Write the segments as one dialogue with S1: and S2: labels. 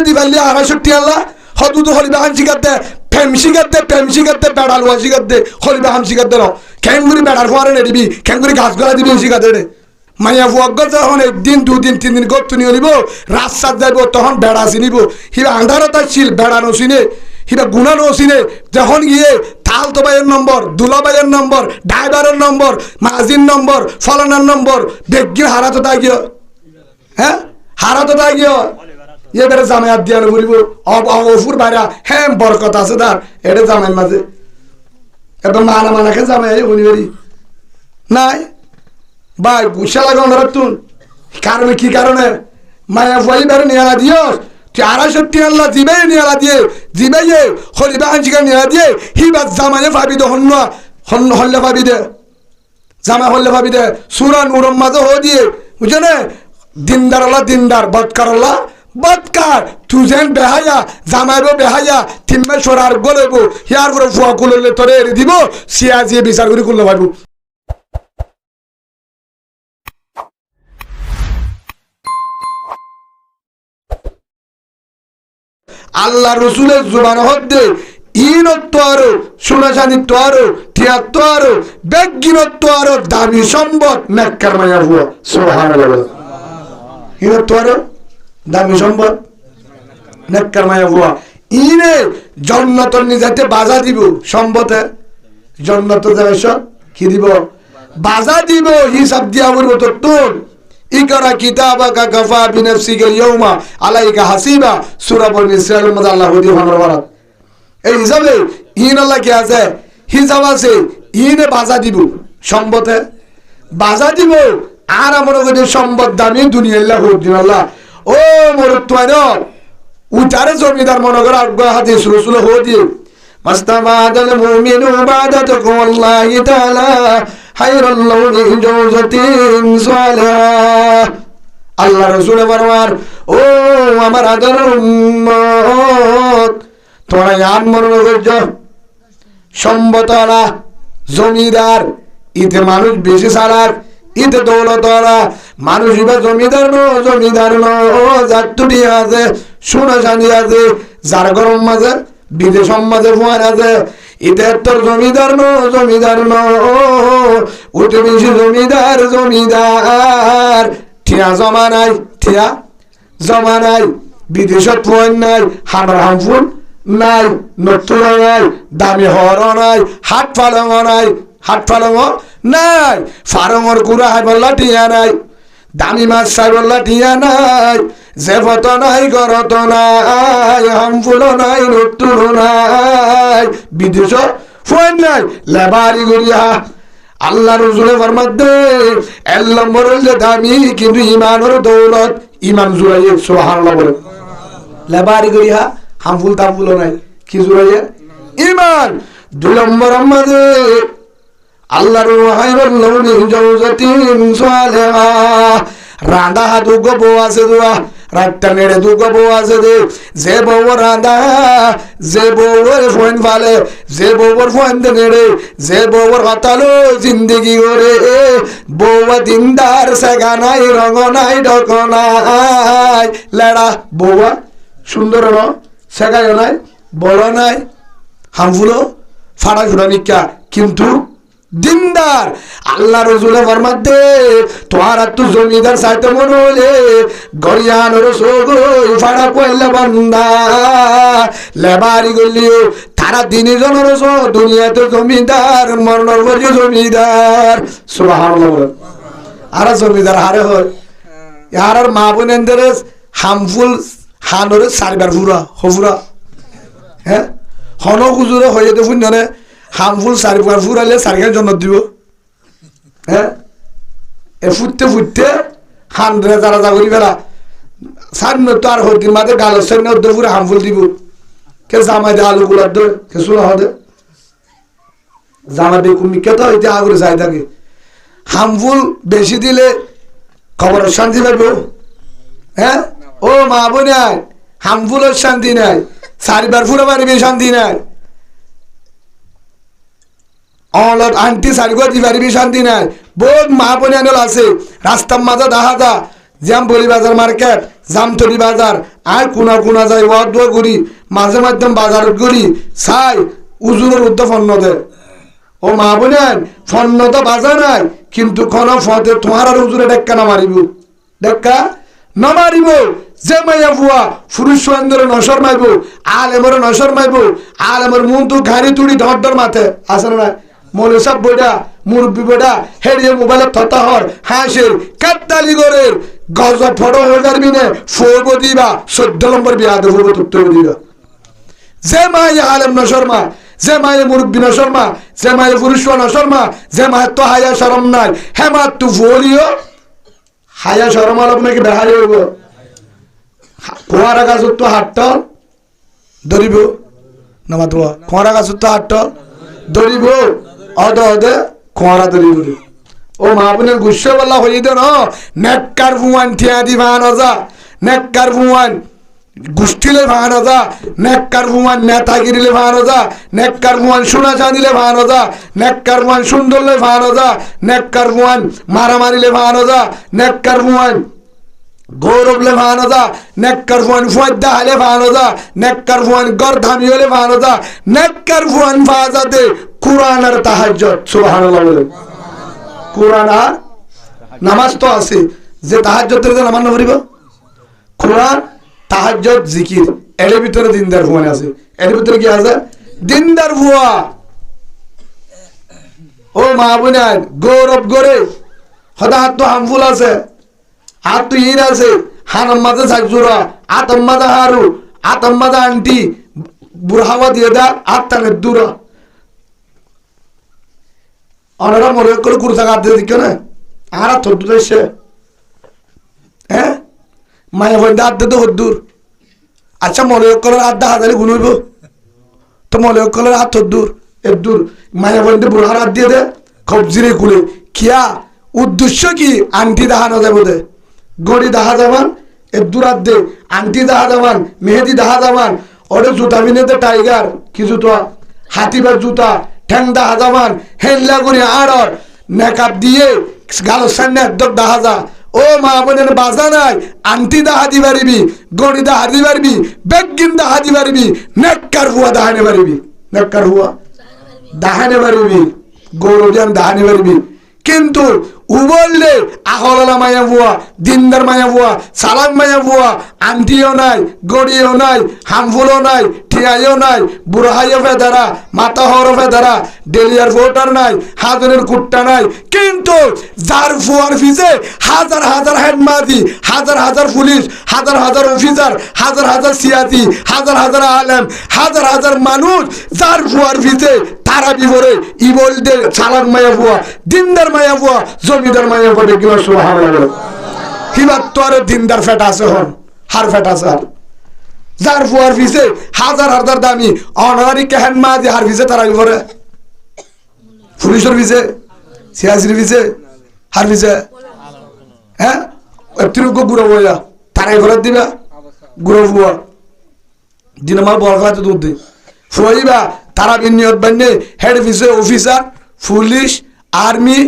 S1: দিবালি 250 আল্লাহ হদু তো হলিবা হাম শিখাতে ফেম শিখাতে বেড়াল ওয়া শিখাতে হলিবা হাম শিখাতে র খেঙ্গুরি বেড়ার ফোয়ারে নেডিবি খেঙ্গুরি গাছ গলা দিবি শিখাতে রে মাইয়া ফুয়াগ্গর যখন একদিন 2 দিন 3 দিন গত্তু নিয়ে নিব রাস্তাত যাইব তখন বেড়া চিনিব হিবা আন্ধারতা ছিল বেড়া নচিনে হিবা গুণা নচিনে যখন গিয়ে তাল তো ভাইয়ের নম্বর দুলাভাইয়ের নম্বর ড্রাইভারের নম্বর মাজির নম্বর ফলানার নম্বর বেগির হারাতো তা গিয়ে হ্যাঁ হারাতো তা গিয়ে এবারে জামায়াত দিয়া বলিব অফুর বাইরা হ্যাঁ বরকত আছে তার এটা জামাই মাঝে একদম মানাকে জামাই উনি নাই ভাই গুসা লাগো আমরা তুন কারণে কি কারণে মায়া ফাইবার নিয়ালা দিও তুই 250 আল্লাহ জিবাই নিয়ালা দিয়ে জিবাইয়ে হলিবা হাঞ্চিকা নিয়ালা দিয়ে হিবাত জামাইয়ে ভাবি দে হন্ন হল্লে ভাবি দে জামাই হল্লে ভাবি দে সুরা নুরম মাঝে হো দিয়ে বুঝে না দিনদার আল্লাহ দিনদার বদকার আল্লাহ বদকার তুজেন বেহায়া জামাইবো বেহায়া 3 মাস সরার গলেবো হিয়ার পরে ফুয়া কুললে তোরে এড়ে দিব সিয়া দিয়ে বিচার করে কুললে ভাবু আল্লাহ রসুলের জুবান হদ্দে ইনত্ব আরো সুনাশানিত্ব আরো টিয়াত্ব আরো বেগিনত্ব আরো দামি সম্পদ মেক্কার মায়া হুয়া সুবহানাল্লাহ ইনত্ব আরো দামি সম্পদ মেক্কার মায়া হুয়া ইনে জান্নাতর নিজাতে বাজা দিব সম্পদে জান্নাত যাবেছ কি দিব বাজা দিব হিসাব দিয়া বলবো তো তোর ইকরা কিতাবাকা কাফা বিনাফসিকা ইয়াউমা আলাইকা হাসিবা সূরা বনি ইসরাঈলের মধ্যে আল্লাহ দি হনরবারাত এই হিসাবে ইন আল্লাহ কি আছে হিসাব আছে ইনে বাজা দিব সম্পদে বাজা দিব আর আমরা কই সম্পদ দামি দুনিয়া আল্লাহ দিন আল্লাহ ও মোর তোয়ন উতারে জমিদার মনে করে আগে হাদিস রাসূল হো দিয়ে মাস্তাবাদাল মুমিনু বাদাতুকু আল্লাহি তাআলা হায়রুল লাউনি জাওজাতিন সালিহা আল্লাহ রাসূল ফরমান ও আমার আদরের উম্মত তোরা ইয়াদ মনে করছো সম্পদওয়ালা জমিদার ইতে মানুষ বেশি চালাক ইতে দৌলতওয়ালা মানুষ ইবা জমিদার নো জাতুটি আছে সোনাশানি আছে যার গরম মাঝে বিদেশ মাঝে ফুয়ার আছে ইদের তোর জমিদার নো উঠে বেশি জমিদার ঠিয়া জমা নাই বিদেশত ফুয়ার নাই হামরা হামফুল নাই নতুন নাই দামি হর নাই হাট ফালং নাই ফারঙর কুড়া হাই বললা টিয়া নাই দামি মাছ চাই বললা টিয়া নাই জেফত নাই গরত নাই হামফুল নাই নতুন নাই বিদেশ ফুয়ার নাই লেবারি গড়িয়া আল্লাহ রসুলের ফরমাত দে এক নম্বর হইলে দামি কিন্তু ইমানের দৌলত ইমান জুড়াইয়ে সুবহানাল্লাহ বলে লেবারি গড়িয়া হামফুল তামফুল নাই কি জুড়াইয়ে ইমান 2 নম্বর আমাদে আল্লাহর হায়রুল লাউনি জাওজাতিন সালিহা রাঁধা দুগো বউ আছে দুয়া রাতটা নেড়ে দুগো বউ আছে দে যে বউ রাঁধা যে বউর ফোন ফালে যে বউর ফোন দে নেড়ে যে বউর হতালো জিন্দগি করে বউ দিনদার সেগা নাই রঙ নাই ডক নাই লেড়া বউয়া সুন্দর ন সেগায় নাই বড় নাই হামফুলো ফাড়া ফুড়া নিকা কিন্তু দিনদার আল্লাহ রসুলের ফরমাত দে তোর তো জমিদার চাইতে মনে হলে গরিয়ানোর সগই ফাড়া পয়লা বান্দা লেবারি গলিও তারা দিনজনের দুনিয়াতে জমিদার মরণর বলি জমিদার সুবহানাল্লাহ আর জমিদার হারে হয় আর মা বোনেদের হামফুল হানরে চারিবার ফুরা হ্যাঁ হন গুজুরে হয়ে দেখুন জানে হামফুল চারিবার ফুরাইলে চারিখান জন্ম দিব হ্যাঁ এ ফুটতে হান যারা করি বেলা সান্ন তো আর হদিন মাঝে গালের সামনে অর্ধ ফুরে হামফুল দিব কে জামাই দে আলু গুলার দে কে চুলা হদে জামা দিয়ে কুমিকে তো হইতে আগরে যাই থাকে হামফুল বেশি দিলে খবরের শান্তি পাইব হ্যাঁ ও মা বোন হামফুলের শান্তি নাই চারিবার ফুরে পারিবে শান্তি নাই অলট আন্টি সারিগো দিবারিবি শান্তি নাই বহুত মা বোন আছে রাস্তার মাঝে দেখা যা জামবলি বাজার মার্কেট, জামতলি বাজার, আর কোনা কোনা যাই ওয়াদ করি, মাঝে মাধ্যম বাজারত করি, চাই উজুরের উদ্ধ ফন্ন দে। ও মা বোনেন, ফন্ন তো বাজা নাই, কিন্তু কোন ফতে তোমার আর উজুরে ডেক্কা না মারিব, ডেক্কা না মারিব। যে মাইয়া বুয়া পুরুষ সুন্দর নসর মাইব, আলেমর নসর মাইব, আলেমর মন তো ঘাড়ি তুড়ি ধর ধর মাথে আছে না? মৌল সব বইটা মুরব্বী বইটা হেরিয়ে মোবাইলে থতা হর হাসের কাত্তালি গরের গজব ফটো হয়ে যাবি না, ফোব দিবা 14 নম্বর বিয়া দেবো উত্তর দিবা। যে মাইয়া আলেম নসর মা, যে মায়ের মুরব্বী নসর মা, যে মায়ের পুরুষ নসর মা, যে মায়ের তো হায়া শরম নাই, হেমা তু বলিও হায়া শরম আলো নাকি বেহারি হইব। কোয়ারা গাছ তো হাটল ধরিব নামা তো কোয়ারা গাছ তো হাটল ধরিব, অদে অদে কোয়ারা ধরিব। ও মা বোনের গুসে বলা হয়ে দেন নেককার ভুয়ান ঠিয়া দি ভান যা, নেককার ভুয়ান গোষ্ঠীলে ভান যা, নেককার ভুয়ান নেতাগিরিলে ভান যা, নেককার ভুয়ান সোনা চাঁদিলে ভান যা, নেককার ভুয়ান সুন্দরলে ভান যা, নেককার ভুয়ান মারামারিলে ভান যা, নেককার ভুয়ান গৌরবলে ভানো যা, নেককার ভুয়ান ফুয়াদ্দা হালে ভানো যা, নেককার ভুয়ান গর্ধামি হলে ভানো যা, নেককার ভুয়ান ফাজাতে কুরআন আর তাহাজ্জুদ। সুবহানাল্লাহ বলে। কুরআন আর নামাজ তো আছে, যে তাহাজ্জুদের যে নামাজ পড়িব, কুরআন তাহাজ্জুদ জিকির, এর ভিতরে দিনদার ভুয়ান আছে। এর ভিতরে কি আছে? দিনদার ভুয়া। ও মা বোনেন, গৌরব গরে হঠাৎ তো হামফুল আছে, আর তো ইর আছে, হানম মাঝে ঝাকজুরা, আতম মাঝে হারু, আতম মাঝে আন্টি, বুড়াওয়া দিয়ে দা আত্মানের দূরা। অনেরা মনে করে কুরসা কাট দিয়ে দিকে না, আর থর এসে হ্যাঁ মায়া বন্ধে আড্ডে তো হদ্দুর। আচ্ছা মনে করার আড্ডা হাজারে গুণ হইব তো, মনে করার হাত হদ্দুর এর দূর, মায়া বন্ধে বুড়ার হাত দিয়ে দে কবজিরে খুলে কিয়া উদ্দেশ্য কি? আন্টি দেখানো যাবো দে, গড়ি দেখা যাবান এর দূরাত দে, আন্টি দেখা যাবান, মেহেদি দেখা যাবান, ওরে জুতা বিনেতে টাইগার কি জুতা, হাতিবার জুতা, ঠ্যাং দেখা যাবান, হেল্লা করে আর মেকআপ দিয়ে গালোর সামনে একদম দেখা যা। ও মা বোনের বাজা নাই, আন্টি দেখা দি পারিবি, গড়ি দেখা দি পারবি, বেগিন দেখা দি পারবি, নেককার হুয়া দেখানে পারিবি, নেককার হুয়া দেখানে পারিবি, গৌরবিয়ান দেখানে পারিবি। কিন্তু ও বললে আহলা মায়া বুয়া, দিনদার মায়া বুয়া, সালাম মায়া বুয়া, আন্টিও নাই, গড়িও নাই, হামফুলও নাই, ঠিয়াইও নাই, বুড়াইও ফেদারা, মাথা হরও ফেদারা, ডেলিয়ার ভোটার নাই, হাজারের কুট্টা নাই। কিন্তু যার ফুয়ার ফিসে হাজার হাজার হেডমাদি, হাজার হাজার পুলিশ, হাজার হাজার অফিসার, হাজার হাজার সিয়াসি, হাজার হাজার আলেম, হাজার হাজার মানুষ যার ফুয়ার ফিসে তারা বিবরে ই বলতে সালাম মায়া বুয়া, দিনদার মায়া বুয়া, জমিদার মায়া বুয়া, দেখি সুবহানাল্লাহ। হিবার তো আর দিনদার ফেট আছে, হন হার ফেট আছে। আর যার ফুয়ার ফিসে হাজার হাজার দামি অনারি কেহেন মা দিয়ে হার ফিসে তারা বিবরে, পুলিশের ফিসে, সিয়াসির ফিসে, হার ফিসে, হ্যাঁ একটু গুড়ো বইয়া তারাই ফেরত দিবা, গুড়ো ফুয়া দিন আমার বড় খাতে দুধ দিই ফুয়াইবা, তারা বিনিয়োগ বান্যে হেড ফিসে অফিসার, পুলিশ, আর্মি,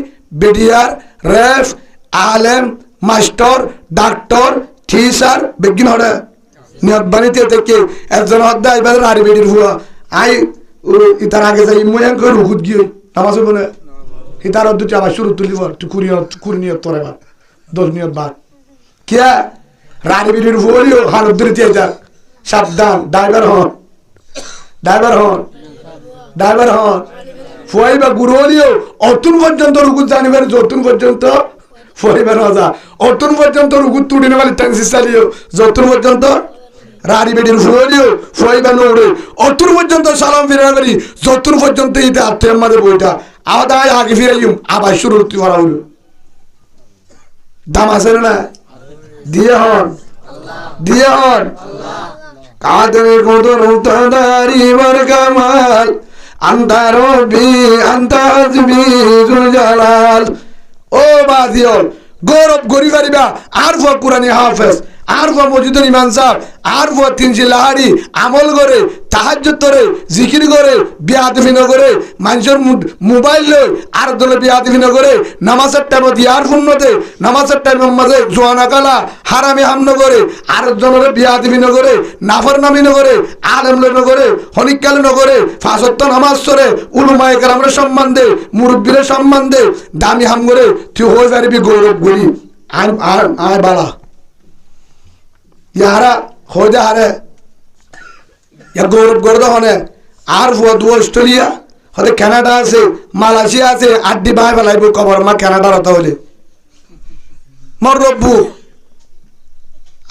S1: বিডিআর, রেফ, আলেম, মাস্টার, ডাক্তার, টিচার, বিজ্ঞান হরে নিয়োগ বানিতে থেকে একজন হদ্দা এবার আর বেডির হুয়া আই ইতার আগে যাই ময়াং করে রুকুত গিয়ে নামাজ বলে ইতার অদ্দুটি আবার শুরু তুলিব কুড়ি নিয়ত তোর এবার 10 নিয়ত বাদ কিয়া রানি বেডির হুয়ালিও হান উদ্ধৃতি যাক। সাবধান, ড্রাইভার হন, ড্রাইভার হন, ড্রাইভার হন। ফুয়াইবা গুরু হলিও অতুন পর্যন্ত রুকুত জানিবার, যতুন পর্যন্ত ফুয়াইবার মজা, অতুন পর্যন্ত রুকুত তুড়ি নেবার ট্যাক্সি চালিও, যতুন পর্যন্ত রাড়ি বেডির ফুয়ালিও ফুয়াইবা নৌড়ে, অতুন পর্যন্ত সালাম ফিরাই বাড়ি, যতুন পর্যন্ত ইতে আত্মীয় আমাদের বইটা আদায় আগে ফিরাইম আবার শুরু করা হলো। দাম আছে না? দিয়ে হন, দিয়ে হন। কাদের কদর তাদারি বার কামাল, আন্তা রবি আন্তা হাসবি জুল জালাল। ও বাদিয়ল গৌরব গরি পারিবা আর ফুয়া কুরানি হাফেজ, আর ফুয়া মসজিদের ইমাম সাহেব আর ফুয়া তিনশি লাহারি আমল করে তাহাজ্জুদ করে জিকির করে বিয়াদবি না করে মানুষের মোবাইল লই আর দলে বিয়াদবি না করে নামাজের টাইম দিয়ার ফুন্নতে নামাজের টাইমের মাঝে জোয়ানা কালা হারামি হাম না করে আর জনের বিয়াদবি না করে নাফরনামি না করে আলেম না করে হনিকাল না করে ফাঁসত্ব নামাজ করে উলুমায়ে কেরামের সম্মান দে মুরব্বীর সম্মান দে দামি হাম করে তুই হয়ে পারবি গৌরব করি আয় বাড়া ইয়ারা হয়ে দে হারে ইয়া গৌরব করে দে হনে আর ফুয়া দু অস্ট্রেলিয়া হতে কানাডা আছে মালয়েশিয়া আছে আড্ডি বাই ফেলাইব কবর মা কানাডার হতে হলে মর রব্বু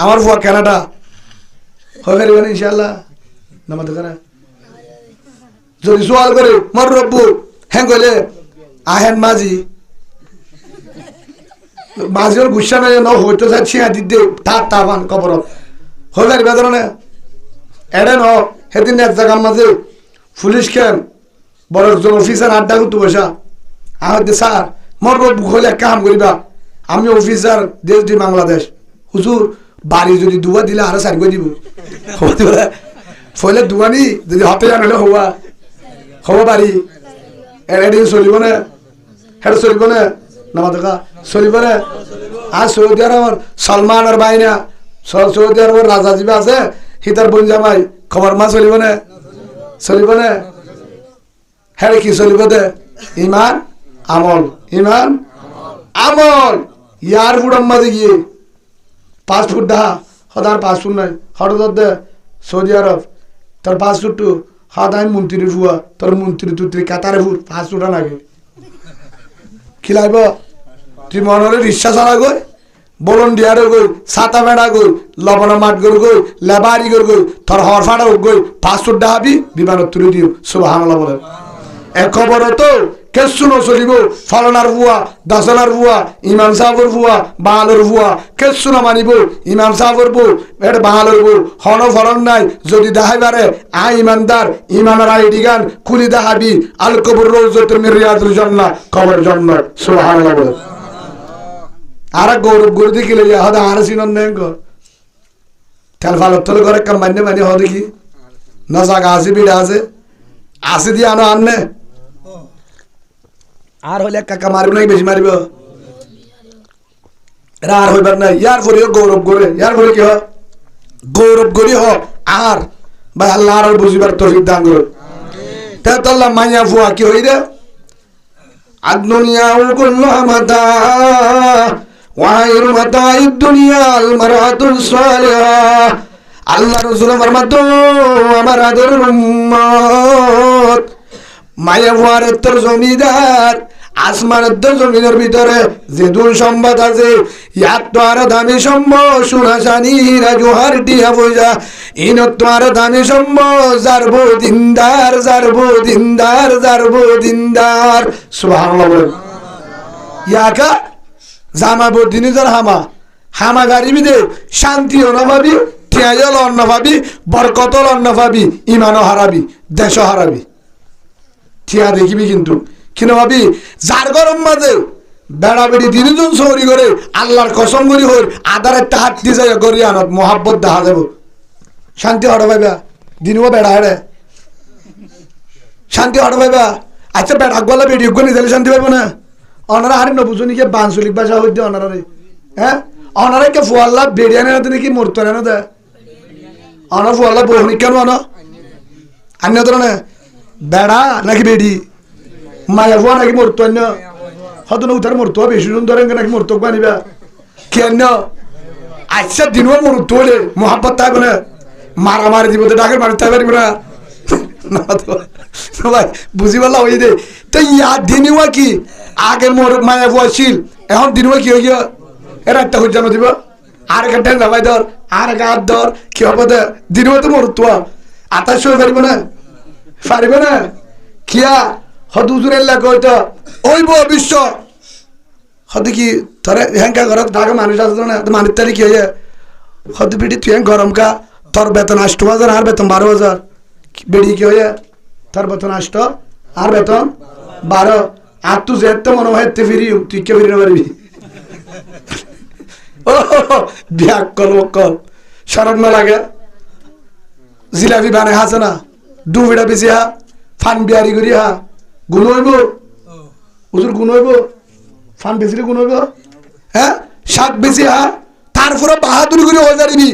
S1: আমার ফুয়া কানাডা হয়ে পারবে না ইনশাল্লাহ নামাজ করে যদি সোয়াল করে মর রব্বু হ্যাঁ কইলে আহেন মাঝি মাঝির গুসা নাই ন হইতো যাচ্ছি দিতে তার তাবান কবর হয়ে পারবে ধরনে এডে ন সেদিন এক জায়গার মাঝে পুলিশ কেন বড় একজন অফিসার আড্ডা করতে বসা আমার স্যার মর রব্বু হলে এক কাম করিবা আমি অফিসার দেশ দি বাংলাদেশ হুজুর বাড়ি যদি দুয়া দিলে আরো সার করে দিব ফলে দুয়ানি যদি হাতে জানালে হওয়া হবো বাড়ি এডি চলিব না হেড চলিব না নামা দেখা চলিব না আর সৌদি আরবের সলমান আর বাইনা সৌদি আরবের রাজা জিবা আছে হিতার বোন জামাই খবর মা চলিব না চলিব না হ্যাঁ কি চলিব দে ইমান আমল ইমান আমল ইয়ার ফুডম মাঝে গিয়ে পাসপোর্ট দেখা সদার পাসপোর্ট নাই হঠাৎ দে সৌদি আরব তোর পাসপোর্ট টু হদাই মন্ত্রী ফুয়া তোর মন্ত্রী তুত্রী কাতারে ফুট পাসপোর্ট নাগে কি লাগব তুই মনে রিক্সা চালা গই বলন্ডিয়ারে গই ছাতা বেড়া গই লবণ মাঠ গর গই লেবারি গর গই তোর হর ফাটা গই পাসপোর্ট দেখাবি বিমানত তুলে দিও সুবহানাল্লাহ বলে এক খবর তো কেসু নচলিব ফলনার ভুয়া দাসনার ভুয়া ইমাম সাহেবের ভুয়া বাহালোর ভুয়া কেসু না মানিব ইমাম সাহেবের বউ এটা বাহালোর বউ হন ফলন নাই যদি দেখাইবারে আই ইমানদার ইমানের আইডি গান খুলি দেখাবি আল কবর রওজাতুল মিন রিয়াদুল জান্নাহ কবর জান্নাত সুবহানাল্লাহ বলে আর গৌরব গড় দেখিলে হদা আর সিনন নেন গো তেল ফালত তলে করে কাম মানে মানে হদে কি না জায়গা আছে বিড়া আছে আসি দিয়ে আনো আননে আর হলে কাকা মারিব নাকি বেশি মারিব এরা আর হইবার নাই ইয়ার পরে গৌরব করে ইয়ার পরে কি হয় গৌরব করি হ আর ভাই আল্লাহ আর বুঝিবার তৌফিক দান করুন তাই তো আল্লাহ মাইয়া ফুয়া কি হই রে আদুনিয়া কুল্লুহা মাতা ওয়া খায়রু মাতাইদ দুনিয়া আল মারআতুস সালিহা আল্লাহ রাসূল ফরমাতো আমার আদরের উম্মত মায়া ফুয়ার তোর জমিদার আসমানের তো জমিনের ভিতরে যে দুল সম্পদ আছে ইয়ার তো আরো দামি সম্পদ সোনাশানিরা জোহার টিয়া পয়সা ইনত তো আরো দামি সম্পদ জারবো দিনদার জারবো দিনদার জারবো দিনদার সুবহানাল্লাহ বলেন ইয়াকা জামাবো দিনদার হামা হামা গাড়ি বিদে শান্তিও না পাবি টিয়াজল অন্ন পাবি বরকতল অন্ন পাবি ইমানও হারাবি দেশও হারাবি ঠিয়া দেখিবি কিন্তু কিনো ভাবি যার গরম মাঝে বেড়া বেড়ি তিনজন চৌরি করে আল্লাহর কসম করি হই আদারের হাত দিয়ে যায় গড়ি আনত মহাব্বত দেখা যাব শান্তি হড় পাইবা দিনও বেড়া হেড়ে শান্তি হড় পাইবা আচ্ছা বেড়া গলা বেড়ি গলি দিলে শান্তি পাইব না অনারা হারি নবুঝো নাকি বাঞ্চলিক ভাষা হইতে অনারে হ্যাঁ অনারা কে ফুয়াল্লা বেড়িয়া নেই নাকি মরতো না দে অনার ফুয়াল্লা বহুনি কেন আনো আন্য ধরনের বেড়া নাকি বেড়ি মায়া ফুয়া নাকি মরতো অন্য হয়তো না উঠার মরতো বেশি সুন্দর নাকি মরতো বানিবা কেন আচ্ছা দিনও মরতো হলে মহাব্বত থাকবে না মারামারি দিব তো ডাকের মারি থাকবে না ভাই বুঝি পারলা ওই দে তো ইয়া দিনও কি আগে মোর মায়া ফুয়া ছিল এখন দিনও কি হয়ে গিয়া এরা একটা হুজানো দিব আর একটা নামাই ধর আর গাত ধর কি হবে দে দিনও তো মরতো আতাশ হয়ে পারিব না পারিব না কিয়া হদুজুরের লাগে হইতো ওইব বিশ্ব হতে কি ধরে হ্যাঙ্কা ঘর ঢাকা মানুষ আসতো না মানুষ তারিখ কি হয়ে হতে বেটি তুই গরম কা তোর বেতন ৮,০০০ আর বেতন ১২,০০০ বেড়ি কি হয়ে তোর বেতন ৮ আর বেতন ১২ আর তুই যেতে মনে হয় ফিরি তুই কে ফিরে পারবি ও বিয়াক কল কল শরম না লাগে জিলাপি বানায় হাসে না ডুবিটা বেশি হা ফান বিয়ারি করি হা গুণ হইব হুজুর গুণ হইব ফান বেশি গুণ হইব হ্যাঁ শাক বেশি হা তারপরে বাহাদুরি করে হয়ে যাবি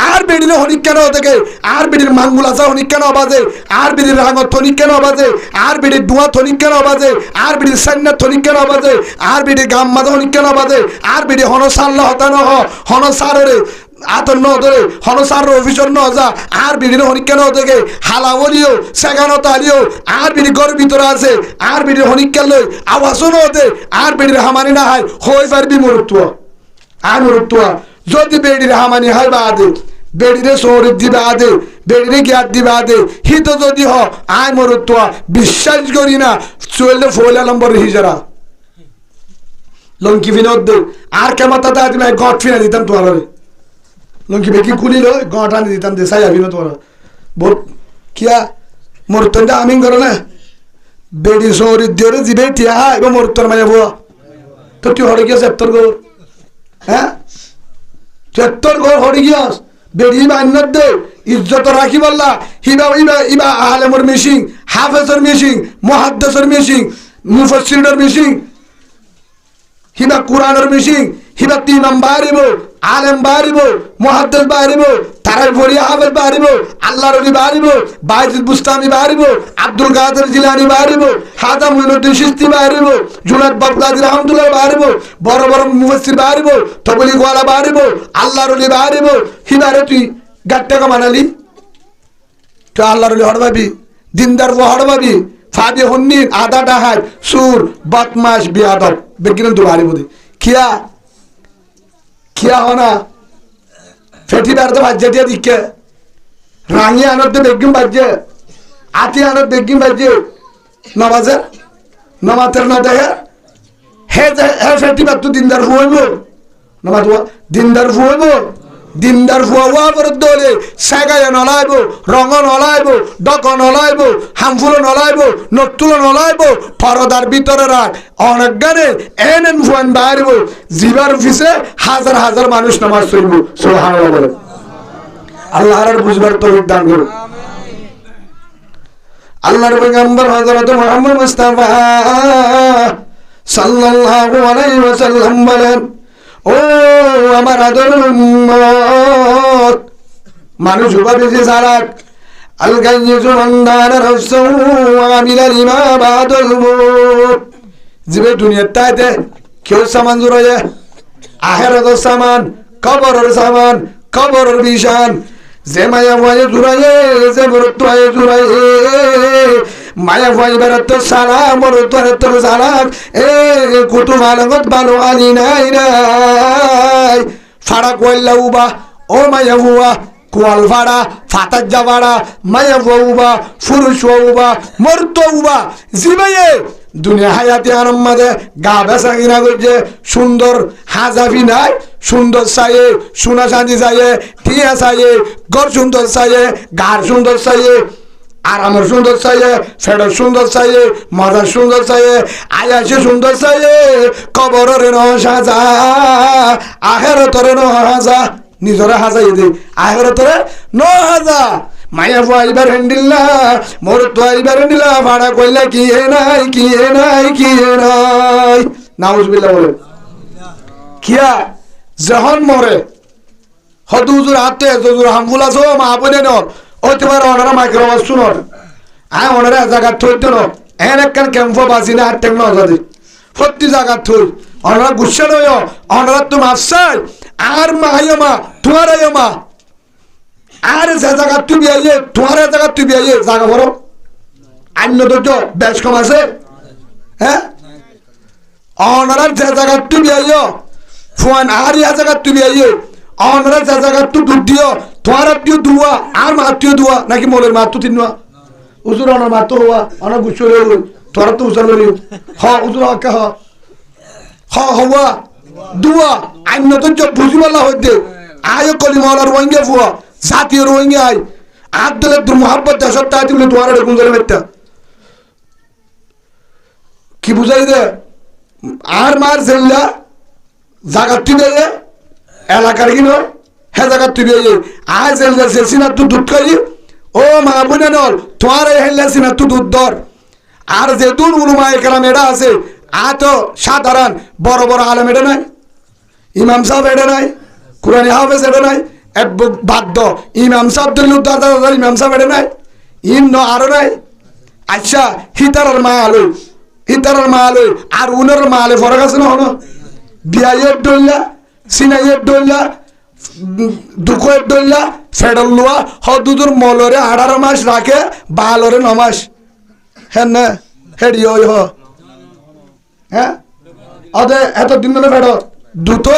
S1: আর বেডির হনিক কেন থেকে আর বেডির মাঙ্গুল আসা হনিক কেন বাজে আর বেডির রাঙর থনিক কেন বাজে আর বেডির ডুয়া থনিক কেন বাজে আর বেডির সান্না থনিক কেন বাজে আর বেডির গাম মাদা হনিক কেন বাজে আর বেডি হনসাল্লা হতানো হনসারে আতর ন ধরে হনসার অফিসর ন যা আর বিডির হনিক কেন থেকে হালাওলিও সেগানো তালিও আর বিডি ঘর ভিতরে আছে আর বিডির হনিক কেন লই আওয়াজও ন হতে আর বেডির হামানি না হয় হয়ে পারবি মরুত্ব আর মরুত্ব যদি বেডির হামানি হয় বাদে বেডিরে শরীর দিবে আদে বেডিরে জ্ঞাত দিবে আদে হিত যদি হ আয় মরুত্ব বিশ্বাস করি না চললে ফলে নম্বর হিজারা লঙ্কি বিনোদ দে আর কেমন তাতে তুমি গট ফিনা দিতাম তোমার লঙ্কি বেকি খুলিল গট আনি দিতাম দে সাই আবি না তোমার বল কিয়া মরুত্তনটা আমিন করো না বেডি শরীর দিয়ে দিবে টিয়া এবং মরুত্তর মাঝে বুয়া তো তুই হরে গিয়েছ এত্তর গো হ্যাঁ চত্তর ঘর হরি গিয়াস বেড়ি বান্নার দে ইজ্জত রাখি বললা হিবা ইবা ইবা আলেমর মিশিং হাফেজর মিশিং মুহাদ্দিসের মিশিং মুফাসসিরের মিশিং হিবা কুরআনের মিশিং হিবা ইমাম বাড়িব আলেম বাড়িব মুহাদ্দিস বাড়িব তারাই ভরি হাফেজ বাড়িব আল্লাহর ওলি বাড়িব বাইজিদ বুস্তামি বাড়িব আব্দুল কাদের জিলানী বাড়িব খাজা মুঈনুদ্দিন চিশতি বাড়িব জুনায়েদ বাগদাদি রহমাতুল্লাহ বাড়িব বড় বড় মুফাসসির বাড়িব তবলিগ ওয়ালা বাড়িব আল্লাহর ওলি বাড়িব হিবারে তুই গাট্টা কমানালি তুই আল্লাহর ওলি হড়বাবি দিনদার হড়বাবি ফাদি হন্নি আদা ডাহাই সুর বদমাশ বিয়াদব বেগিন তো বাড়িব দে কিয়া কিয়া হনা ফেটি বেড়াতে বাজ্যে দিয়ে দিকে রাঙি আনতে বেগিম বাজ্যে আতি আনত বেগিম বাজ্যে নবাজের নমাতের না দেখে হে ফেটি বার তো দিনদার ফুয়াইব নমাজ দিনদার ফুয়াইব দিনদার ফুয়া করে দলে সেগায় নলাইব রঙ নলাইব ডক নলাইব হামফুল নলাইব নতুল নলাইব পরদার ভিতরে রাখ অনেক গানে এন ফুয়ান বাইরব জিবার অফিসে হাজার হাজার মানুষ নামাজ পড়ব সুবহানাল্লাহ বলে আল্লাহর বুঝবার তৌফিক দান করুন আল্লাহর পয়গম্বর হযরত মুহাম্মদ মুস্তাফা সাল্লাল্লাহু আলাইহি ওয়াসাল্লাম বলেন ও আমার আদরের উম্মত মানুষ বেশি সারাক আল গাইয়িজু মান দানা রাসূ ওয়া আমিলা লিমা বাদাল মউত জিবে দুনিয়ার তাইতে কেউ সামান জুরায়ে আখিরাতের সামান কবরের সামান কবরের বিশান যে মায়া ওয়ায়ে জুরায়ে যে মরুত্বায়ে জুরায়ে মায়া ওয়ায়ে বেরত সালাম মরুত্বায়ে তো সালাম এ কুতুব আলগত বানো আলী নাই নাই ফাড়া কইলা উবা ও মায়া হুয়া কোয়াল ফাড়া ফাতার যাবাড়া মায়া উবা ফুরুষ উবা মরতো উবা জিবাইয়ে দুনিয়া হায়াতে আনম্মাদে গা বেসা কিনা করছে সুন্দর হাজাফি নাই সুন্দর চাইয়ে সোনা চাঁদি চাইয়ে টিয়া চাইয়ে ঘর সুন্দর চাইয়ে গার সুন্দর চাইয়ে আরামের সুন্দর চাইয়ে ফেডের সুন্দর চাইয়ে মজার সুন্দর চাইয়ে আয়াসে সুন্দর চাইয়ে কবরের ন সাজা আখেরাতের ন হাজা নিজরে হাজাই দে আখেরাতের ন হাজা মায়া ফাইবার হ্যান্ডিল্লা মোর তো আইবার হ্যান্ডিল্লা ভাড়া কইলা কি হে নাই কি হে নাই কি হে নাই নাউজুবিল্লাহ বলে কিয়া যখন মরে হদুজুর হাতে হদুজুর হামফুলা সো মা বলে নর ওতে পারে ওনারা মাইক্রোবাস শুনর আয় ওনারা জায়গা থইতো ন এন একখান ক্যাম্পো বাসিনা আর টেক নজাদি প্রতি জায়গা থই ওনারা গুচ্ছা নয় ওনারা তো মাফসাই আর মাহাইয়া মা তোমার মা আর যে জায়গা তুমি আইয়ে তোমার জায়গা তুমি আইয়ে জায়গা বড় অন্য তো বেশ কম আছে হ্যাঁ অনারার যে জায়গা তুমি আইয় ফোন আর ইয়া জায়গা তুমি আইয়ে অনারার যে জায়গা তু দুধ দিও তোমার আত্মীয় দুয়া আর মা আত্মীয় দুয়া নাকি মোলের মা তো তিনুয়া উজুর অনার মা তো হওয়া অনার গুচ্ছ তোরা তো উজার করি হ উজুর হকা হ হওয়া দুয়া অন্য তো বুঝিমাল্লা হইতে আয় কলি মলার ওয়াঙ্গে ফুয়া জাতীয় রোহিঙ্গা আই আব্দুল্লাহ দুর মোহাম্মদ দেশত তাই তুমি তোমার এরকম করে মেটটা কি বুঝাই দে আর মার জেল্লা জায়গা তুই এলাকার কিনো হে জায়গা তুই আজ সিনা তুই দুধ খাই ও মা বোনে নল তোমার হেললে সিনা তুই দুধ ধর আর যে দুন উলুমা একরাম এটা আছে তো সাধারণ বড় বড় আলেম এটা নাই ইমাম সাহেব এটা নাই কুরআনি হাফেজ এটা নাই বাধ্য ইমাম সাহেব দিল্লুদ্দার ইমাম সাহেব এটা নাই আরো নাই আচ্ছা হিতার মা আলোই আর উনার মা আলে ফরক আছে না হলো বিয়াইয়ের ডইলা সিনাইয়ের ডইলা দুঃখের ডইলা ফেডল লোয়া হদুদুর মলরে 18 মাস রাখে বালরে 9 মাস হ্যাঁ না হেডি ওই হ্যাঁ অদে এত দিন ধরে ফেড দুটো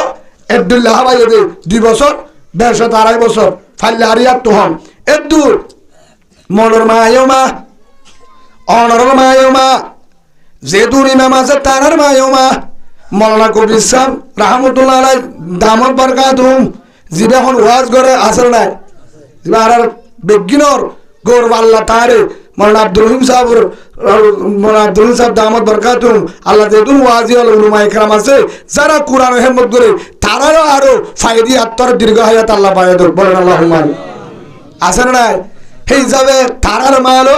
S1: এর ডইলা হাবাই দে 2 বছর 1.5 2.5 বছর ফাইলে আরিয়াত তো হন এর দূর মলর মা অনর মা যে দূর ইমাম আছে তারার মা মৌলানা কবির সাহেব রাহমাতুল্লাহ আলাইহি দামত বরকাতুহুম জিবে এখন ওয়াজ করে আসল নাই জিবে আর বেগিনর গৌরব আল্লাহ তারে মৌলানা আব্দুল রহিম সাহেব দামত বরকাতুহুম আল্লাহ যেদুন ওয়াজি আল উলামা ইকরাম আছে যারা কুরআন হিম্মত করে তারারও আরো ফায়দি আত্মার দীর্ঘ হায়াত আল্লাহ পায় দেব বলেন আল্লাহুম্মা আসল নাই এই যাবে তারার মাল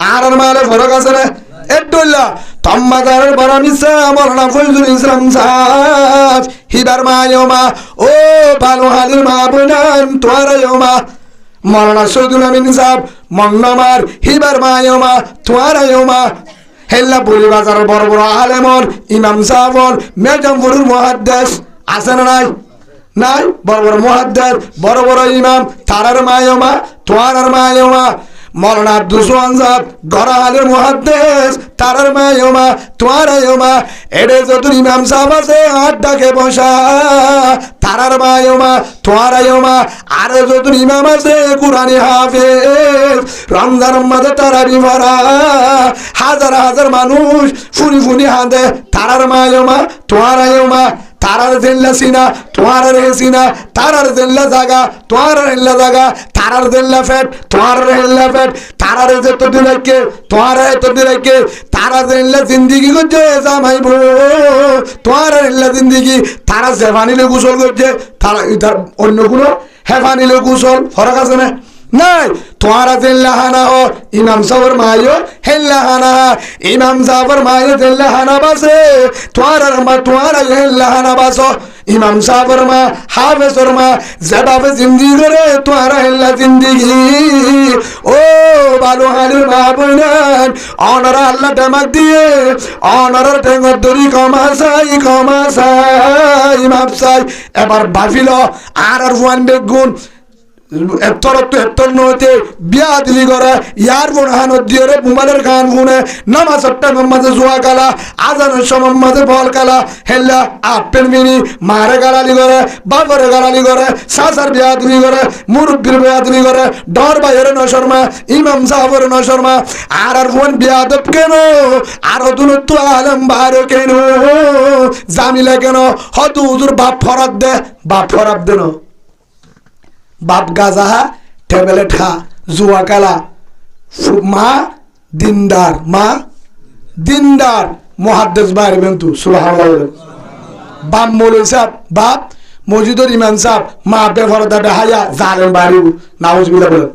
S1: আর মালে ফরক আছে না এডুল্লাহ তম্মাদার বরামিসা মরনা ফজলুল ইসলাম সাহ হিবার মায়মা ও ভালো হালির মা বোনান তোয়ারায়মা মরনা সৈদুল আমিন সাহ মন্নমার হিবার মায়মা তোয়ারায়মা হেল্লা পুরি বাজার বড় বড় আলেমর ইমাম সাহবর মেজমপুরের মুহাদ্দিস আছে না নাই বড় বড় মুহাদ্দিস বড় বড় ইমাম তারার মায়মা তোয়ারার মায়মা মৌলানা আব্দুল সোহান সাহেব গড়াহালের মুহাদ্দিস তারার মায়মা তোয়ারায়মা এডে যত ইমাম সাহেব আছে আড্ডাকে বসা তারার মায়মা তোয়ারায়মা আর যত ইমাম আছে কুরআনি হাফেজ রমজান মাসে তারাবি পড়া হাজার হাজার মানুষ ফুনি হাঁদে তারার মায়মা তোয়ারায়মা তারার জেল্লা সিনা তোমার সিনা তারার জেল্লা জাগা তোমার হেল্লা জাগা তারার জেল্লা ফেট তোমার হেল্লা ফেট তারার যতদিন রাখে তোমার এতদিন রাখে তারা জেল্লা জিন্দিগি করছে জামাইব তোমার হেল্লা জিন্দিগি তারা জেভানিলে গোসল করছে তারা অন্যগুলো হেফানিলে গোসল ফরক আছে না নাই তোমারা জেল্লাহানা ও ইমাম সাহেবের মায়ও হেল্লাহানা ইমাম সাহেবের মায়ও জেল্লাহানা বাসে তোমারা হেল্লাহানা বাসো ইমাম সাহেবের মা হাফেজের মা যেভাবে জিন্দিগি করে তোমারা হেল্লা জিন্দিগি ও ভালো হালির মা বোনান অনারা আল্লাহ টামাক দিয়ে অনারার ঠেঙ্গর দড়ি কমাসাই মাপসাই এবার ভাবিল আর ওয়ান বেগুন এত্তর নইতে বিয়া দিলি করে ইয়ার বোন হানত দিয়ে রে মোবাইলের গান শুনে নামাজটা মাঝে জোয়া কালা আজানের সময় মাঝে বল কালা হেল্লা আপেল মিনি মারে গালালি করে বাপরে গালালি করে সাসার বিয়া দিলি করে মুরব্বীর বিয়া দিলি করে ডর বাইরে নশর্মা ইমাম সাহেবের নশর্মা আর বোন বিয়া দেব কেন আর দূরত্ব আলম বারো কেন জামিলা কেন হয়তো হুজুর বাপ ফরাদ দে বাপ গাজাহা টেবলেট খা জুয়া কালা মা দিনদার মুহাদ্দিস বাইরে বেন্তু সুবহানাল্লাহ বাপ মৌলভী সাহেব বাপ মসজিদের ইমাম সাহেব মা বেফরদা বেহায়া জালেম বাইরে নাউজুবিল্লাহ বলেন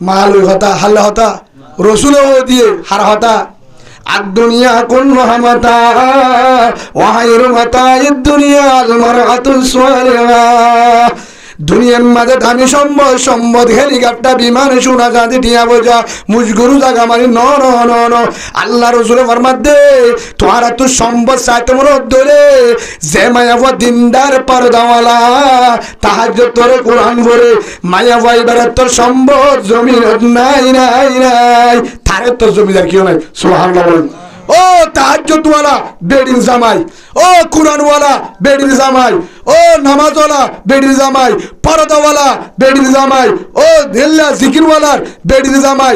S1: মা লই হতা হাল্লা হতা রসুলও দিয়ে হার হতা الدنيا كلها متاع وخير متاع الدنيا المرأة الصالحة দুনিয়ার মাঝে দামি সম্পদ হেলিকপ্টার বিমান সোনা চাঁদি টিয়া বোঝা মুজগুরু জাগা মারি ন আল্লাহ রসুল ফরমাত দে তোমার তো সম্পদ চাইতে মোর ধরে যে মায়াবা দিনদার পর্দাওয়ালা তাহাজ্জুদ তোরে কোরআন পড়ে মায়াবা এবারে তোর সম্পদ জমি নাই তারে তোর জমিদার কেউ নাই সুবহানাল্লাহ ও তাহাজ্জুদওয়ালা বেডির জামাই ও কুরআনওয়ালা বেডির জামাই ও নামাজওয়ালা বেডির জামাই পরদাওয়ালা বেডির জামাই ও দিল্লা জিকিরওয়ালার বেডির জামাই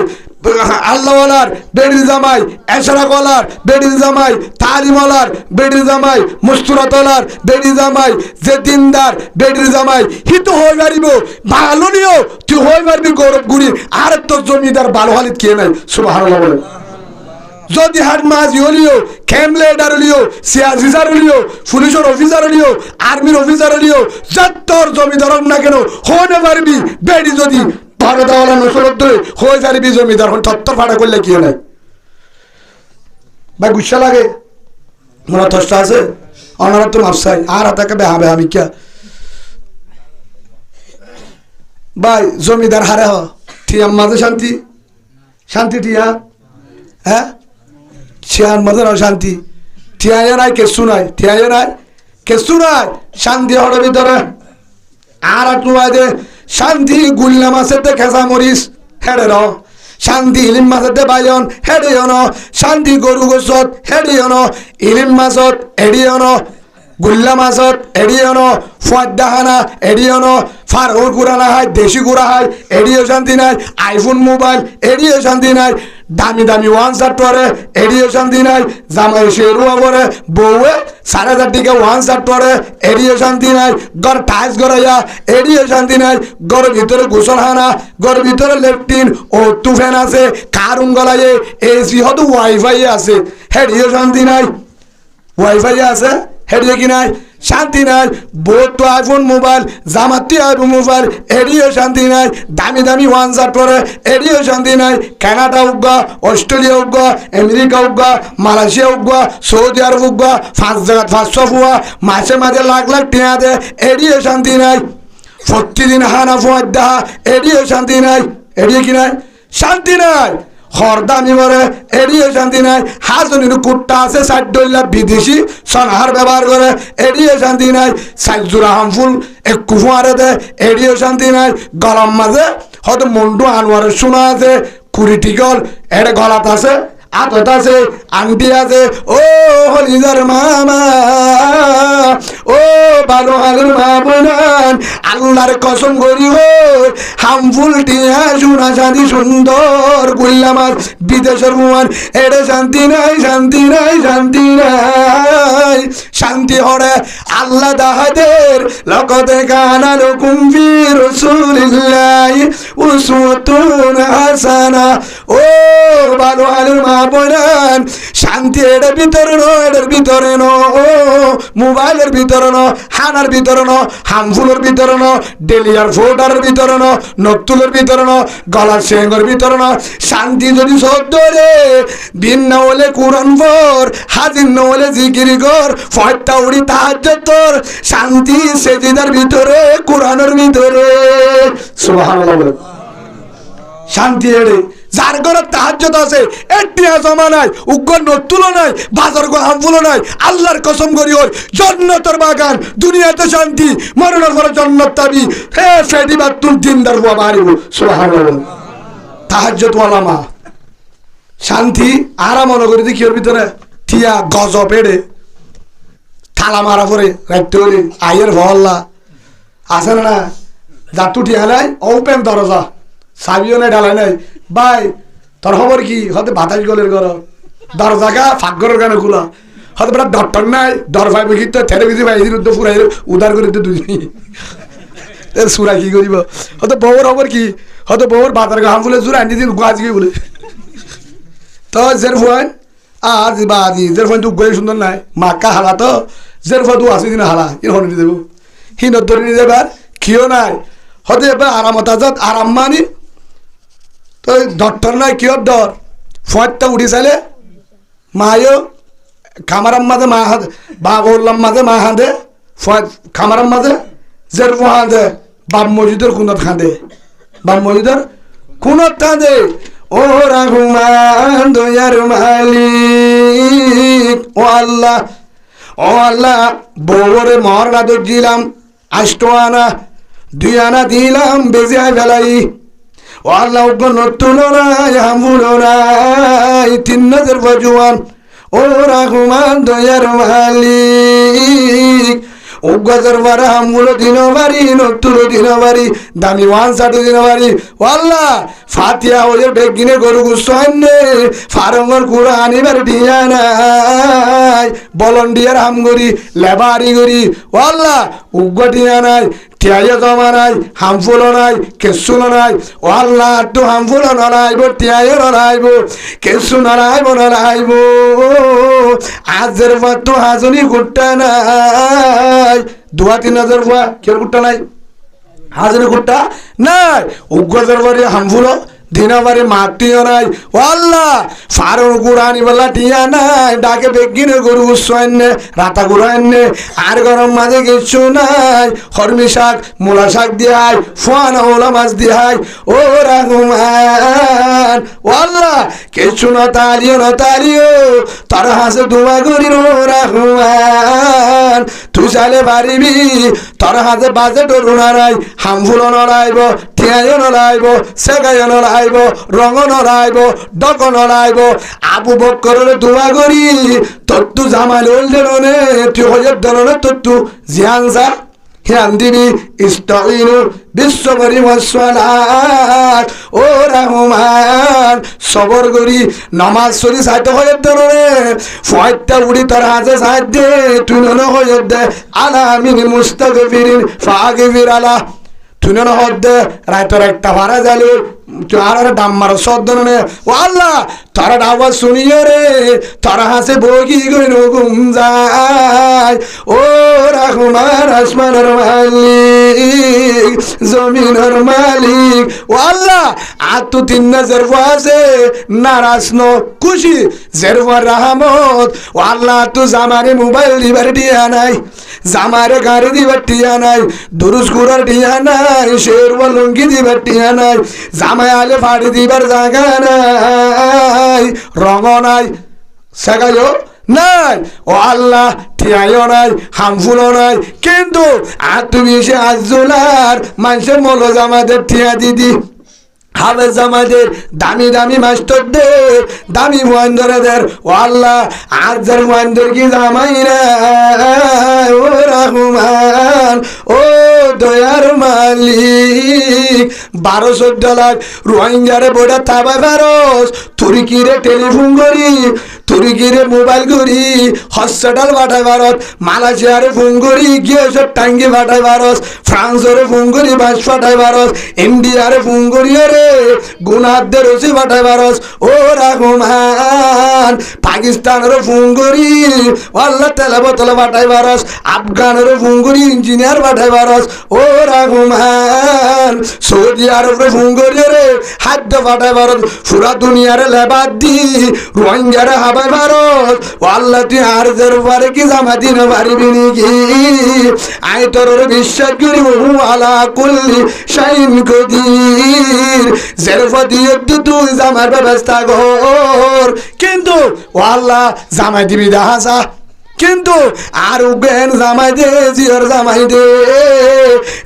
S1: আল্লাহওয়ালার বেডির জামাই এশরাকওয়ালার বেডির জামাই তালিমওয়ালার বেডির জামাই মুস্তুরাতওয়ালার বেডির জামাই যে দিনদার বেডির জামাই হিত হয়ে পারিব ভালো নিও তুই হয়ে পারবি গৌরব গুড়ি আর তোর জমিদার ভালো হালিত কে নাই সুবহানাল্লাহ বলেন যদি হাট মাঝি হলিও ক্যাম্প লিডার হলিও সিআরসিসার হলিও পুলিশের অফিসার হলিও আর্মির অফিসার হলিও যতর জমিদার না কেন হতে পারবি বেড়ি যদি ভাড়া দেওয়ালা নসলত ধরে হয়ে পারবি জমিদার তত্তর ভাড়া করলে কি হয় ভাই গুসা লাগে মনে তষ্ট আছে অনার তো মাপসাই আর হাতাকে বেহাবে আমি কে ভাই জমিদার হারে হ ঠিয়ার মাঝে শান্তি শান্তি টিয়া হ্যাঁ ঠিয়ার মাঝে শান্তি ঠিয়া নাই কেসু নাই ঠিয়া নাই কেসু নাই শান্তি হওয়ার ভিতরে আর দে শান্তি গুল্লা মাছের খেসা মরিস হেডে র শান্তি ইলিম মাছতে বাইন হেডিয়ন শান্তি গরু গোসত হেডিয়ন ইলিম মাছত এডিয়ন গুল্লা মাছত এডিয়ন ফয়দাহানা এডিয়ন ফারহর গুড়ানা হয় দেশি গুড়া হয় এডিও শান্তি নাই আইফোন মোবাইল এডিও শান্তি নাই দামি দামি ওয়ান শার্ট পরে এডিও শান্তি নাই জামাই শেরুয়া পরে বউয়ে 4,500 টাকা ওয়ান শার্ট পরে এডিও শান্তি নাই ঘর টাইস গড়াইয়া এডিও শান্তি নাই ঘর ভিতরে গোসলখানা ঘর ভিতরে লেট্রিন ও তুফেন আছে কারুন গলায় এসি হয়তো ওয়াইফাই আছে হেডিও শান্তি নাই ওয়াইফাই আছে হেডিও কি নাই শান্তি নাই বহুত তো আইফোন মোবাইল জামাতি আইফোন মোবাইল এডিও শান্তি নাই দামি দামি ওয়ান শার্ট পরে এডিও শান্তি নাই কানাডা উগা অস্ট্রেলিয়া উগা আমেরিকা উগা মালয়েশিয়া উগা সৌদি আরব উগা 5 জায়গা 500 ফুয়া মাসে মাঝে লাখ লাখ টিয়া দে এডিও শান্তি নাই প্রতিদিন হানা ফুয়া দেখা এডিও শান্তি নাই এডিও কি নাই শান্তি নাই হরদামি মরে এডিও শান্তি নাই হাজনির কুট্টা আছে 60 বিদেশি সনহার ব্যবহার করে এডিও শান্তি নাই সাইজুরা হামফুল একটু ফুয়ারে দে এডিও শান্তি নাই গরম মাঝে হয়তো মন্ডু আনোয়ারের শোনা আছে কুড়ি টিকল এটা গলাত আছে আতত আছে আংটি আছে ও হলিদার মামা ও ভালো হালের মা বোনান আল্লাহর কসম করি হো হামফুল টিয়া সোনা শান্তি সুন্দর গুল্লা মাছ বিদেশের মান এটা শান্তি নাই শান্তি নাই শান্তি নাই শান্তি হরে আল্লাহ দাহাদের লকতে কানা লকুম ফি রাসূলিল্লাহ উসওয়াতুন হাসানা ও ভালো হালের মা বোনান শান্তি এটার ভিতরে নো এটার ভিতরে নো মোবাইলের ভিতরে নো হানার ভিতরে নো হামফুলের ভিতরে নো ডেলিয়ার ফোটারের ভিতরে নো নতুলের ভিতরে নো গলার সেঙ্গর ভিতরে নো শান্তি যদি সদ্দরে দিন না হলে কোরআন পড় হাজির না হলে জিকির কর ফয়টা উড়ি তাহাজ্জুদ তোর শান্তি সেজদার ভিতরে কোরআনের ভিতরে সুবহানাল্লাহ শান্তি এড়ে যার ঘরে তাহাজ্জুদ আছে এটিয়া জমা নাই উগ্র নতুল নাই বাজার গো হামফুল নাই আল্লাহর কসম করি ওর জান্নাতের বাগান দুনিয়াতে শান্তি মরণের পরে জান্নাত পাবি হে ফেডি বাতুল দিনদার বুয়া মারিব সুবহানাল্লাহ তাহাজ্জুদ ওয়ালামা শান্তি আরাম মনে করি দেখি ওর ভিতরে টিয়া গজব এড়ে থালা মারা পরে রাখতে হলে আয়ের ভল্লা আছে না জাতু টিয়া নাই ওপেন দরজা সাবিও নাই ঢালাই নাই ভাই তোর খবর কি হয়তো বাতাস গলের ঘর দরজাগা ফাঁকঘরের গানে খোলা হয়তো বেটা ডক্টর নাই ডর ভাই বুঝি তো থেরে বুঝি ভাই উদ্দ ফুরাই উদার করে দুজনই সুরা কি করিব হয়তো বউর খবর কি হয়তো বউর বাতার গাম ফুলে জোর আনি দিন গাছ গিয়ে বলে তো জের ফোন আজ বা আজি জের ফোন তো গয়ে সুন্দর নাই মাক্কা হালা তো জের ফোন তো আসি দিন হালা এরকম নিয়ে দেবো হিনত ধরে নিয়ে যাবার কিও নাই হয়তো এবার আরামত আজাদ আরাম মানি তো ডক্টর নাই কিয়র ডর ফয়টা উঠি চাইলে মায়ও খামারাম মাঝে মা হাঁদে বা বললাম মাঝে মা হাঁদে ফয় খামারাম মাঝে জের ফো হাঁদে বাপ মসজিদের কোনত খাঁদে বাপ মসজিদের কোনত খাঁদে ও রহমান দয়ার মালিক ও আল্লাহ বউরে মহরনা দিলাম 8 আনা 2 আনা দিলাম বেজে ফেলাই ও আল্লাহ নতুন নাই হামুল নাই 3 বজুয়ান ও রহমান দয়ার মালিক ও গজর বারা হামুল দিন বাড়ি নতুন দিন বাড়ি দামি ওয়ান শার্ট দিন বাড়ি ও আল্লাহ ফাতিয়া হয়ে বেগিনে গরু গুসান্নে ফারঙ্গর কুড়া আনিবার দিয়া নাই বলন্ডিয়ার হামগরি লেবারি গরি ও আল্লাহ উগ্গটিয়া নাই টিয়াইয়া জমা নাই হামফুল নাই কেসু নাই ও আল্লাহ তো হামফুল নড়াইব টিয়াইয়া নড়াইব কেসু নড়াইব নড়াইব আজের পর তো হাজনি গুট্টা নাই 2-3 ফুয়া কেউ গুট্টা নাই হাজনি গুট্টা নাই উগ্গজের বাড়ি হামফুল দিনাবারে মাটিও নাই ও আল্লাহ ফারুন গুড়ানি বলা টিয়া নাই ডাকে বেগিনে গরু উৎসনে রাতা গুড়াইনে আর গরম মাঝে কিছু নাই হরমি শাক মূলা শাক দিয়াই ফুয়ানা ওলা মাছ দিয়াই ও রহমান ও আল্লাহ কিছু না তালিও তার হাসে ধোয়া করির ও রহমান তুই চাইলে পারিবি তার হাতে বাজে টরুনা নাই হামফুল নড়াইব টিয়াইও নড়াইব সেগাইও নড়াইব রঙ নড়াইব ডক নড়াইব আবু বক্করের দোয়া করি তত্তু জামাল ওলডেরনে তুই হয়ে ধরনে তত্তু জিয়ানসা হিয়ান দিবি ইস্তাইনু বিশ্ববরি ওয়াসসালাত ও রহমান সবর করি নামাজ সরি সাইতে হয়ে ধরনে ফয়টা উড়ি তার হাতে সাইড দে তুই নন হয়ে দে আলামিন মুস্তাগফিরিন ফাগফির আলা তুই নন হদ্দে রাইতর একটা ভাড়া যাইলে আর ডাম্মার সদ্দনে ও আল্লাহ তারা আওয়াজ শুনিয়ে রে তারা হাসে বগি গইন ঘুম যায় ও রহমান আসমানের মালিক জমিনের মালিক ও আল্লাহ আর তো 3 নজর আছে নারাজ ন খুশি জেরওয়ার রহমত ও আল্লাহ তো জামারে মোবাইল দিবার দিয়া নাই জামারে গাড়ি দিবার টিয়া নাই দুরুস কুরার টিয়া নাই শেরওয়া লুঙ্গি দিবার টিয়া নাই জামায়ালে ফাড়ি দিবার জায়গা নাই রঙ নাই সেগাইও নাই ও আল্লাহ টিয়াইও নাই হামফুলও নাই কিন্তু আর তুমি সে আজুলার মানুষের মলো জামাদের টিয়া দিদি হাফেজ জামাদের দামি দামি মাস্টারদের দামি মুয়ান্দরদের ও আল্লাহ আজের মুয়ান্দর কি জামাই না ও রহমান ও দয়ার মালিক 12-14 লাখ রোহিঙ্গারে বোর্ডা থাবা ভারস তুর্কিরে টেলিফোন করি তুর্কিরে মোবাইল করি হসপিটাল পাঠাই ভারত মালয়েশিয়ারে ফোন করি গিয়ে সব টাঙ্গি পাঠাই ভারত ফ্রান্সরে ফোন করি বাস পাঠাই ভারত ইন্ডিয়ারে ফোন করি রে গুনাদের রসি পাঠাই ভারত ও রহমান পাকিস্তানের ফোন করি আল্লাহ তেলে বোতলে পাঠাই ভারত আফগানের ফোন করি ইঞ্জিনিয়ার পাঠাই ভারত ও রহমান সৌদি আরবের ফোন করি রে খাদ্য পাঠাই ভারত পুরা দুনিয়ারে লেবাদ দি রোহিঙ্গারে হাবাই ভারত ও আল্লাহ তুই আর জের পারে কি জামা দিন পারিবি নাকি আই তোর বিশ্বাস করি আলা কুল্লি শাইন কদির জেরফা দিয়ে তুই জামার ব্যবস্থা কর কিন্তু ও আল্লাহ জামাই দিবি দেখাসা কিন্তু আর উবেন জামাই দে জিওর জামাই দে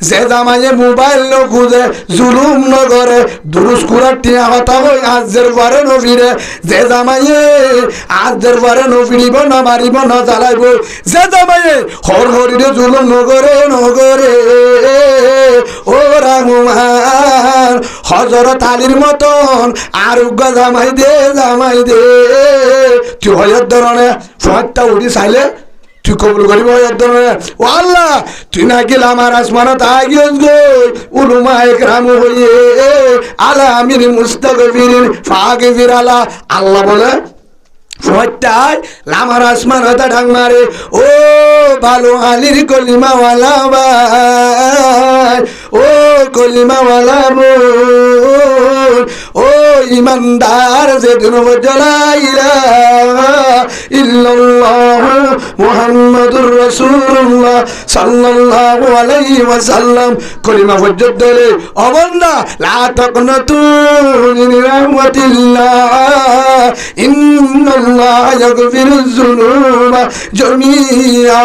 S1: যে জামাইয়ে মোবাইল ন খুঁজে জুলুম ন করে দুরুস কুরার টিয়া হতা হই আজের পরে নফিরে যে জামাইয়ে আজের পরে নফিরিব না মারিব না জ্বালাইব যে জামাইয়ে হর হরিরে জুলুম নগরে ও রহমান হজরত আলীর মতন আর উগ্গা জামাই দে তুই হয়ের ধরনে ফটটা উড়ি চাইলে তুই কবুল করিব হয়ের ধরনে ও আল্লাহ তুই না গেলে আমার আসমানত আগিয়ে গই উলুমা একরাম হইয়ে আলা আমির মুস্তাগফিরিন ফাগফির আলা আল্লাহ বলে ফটাই লামার আসমান হতা ঢাং মারে ও ভালো আলির কলিমাওয়ালা ভাই ও কলিমাওয়ালা বোন ও ইমানদার যে দুনব জ্বলাইলা ইল্লাল্লাহু মুহাম্মাদুর রাসূলুল্লাহ সাল্লাল্লাহু আলাইহি ওয়াসাল্লাম কলিমা পর্যন্ত দলে অবন্দা লা তাকনাতু মিন রাহমাতিল্লাহ ইন্নাল্লাহ ইয়াগফিরুয যুনুবা জামিআ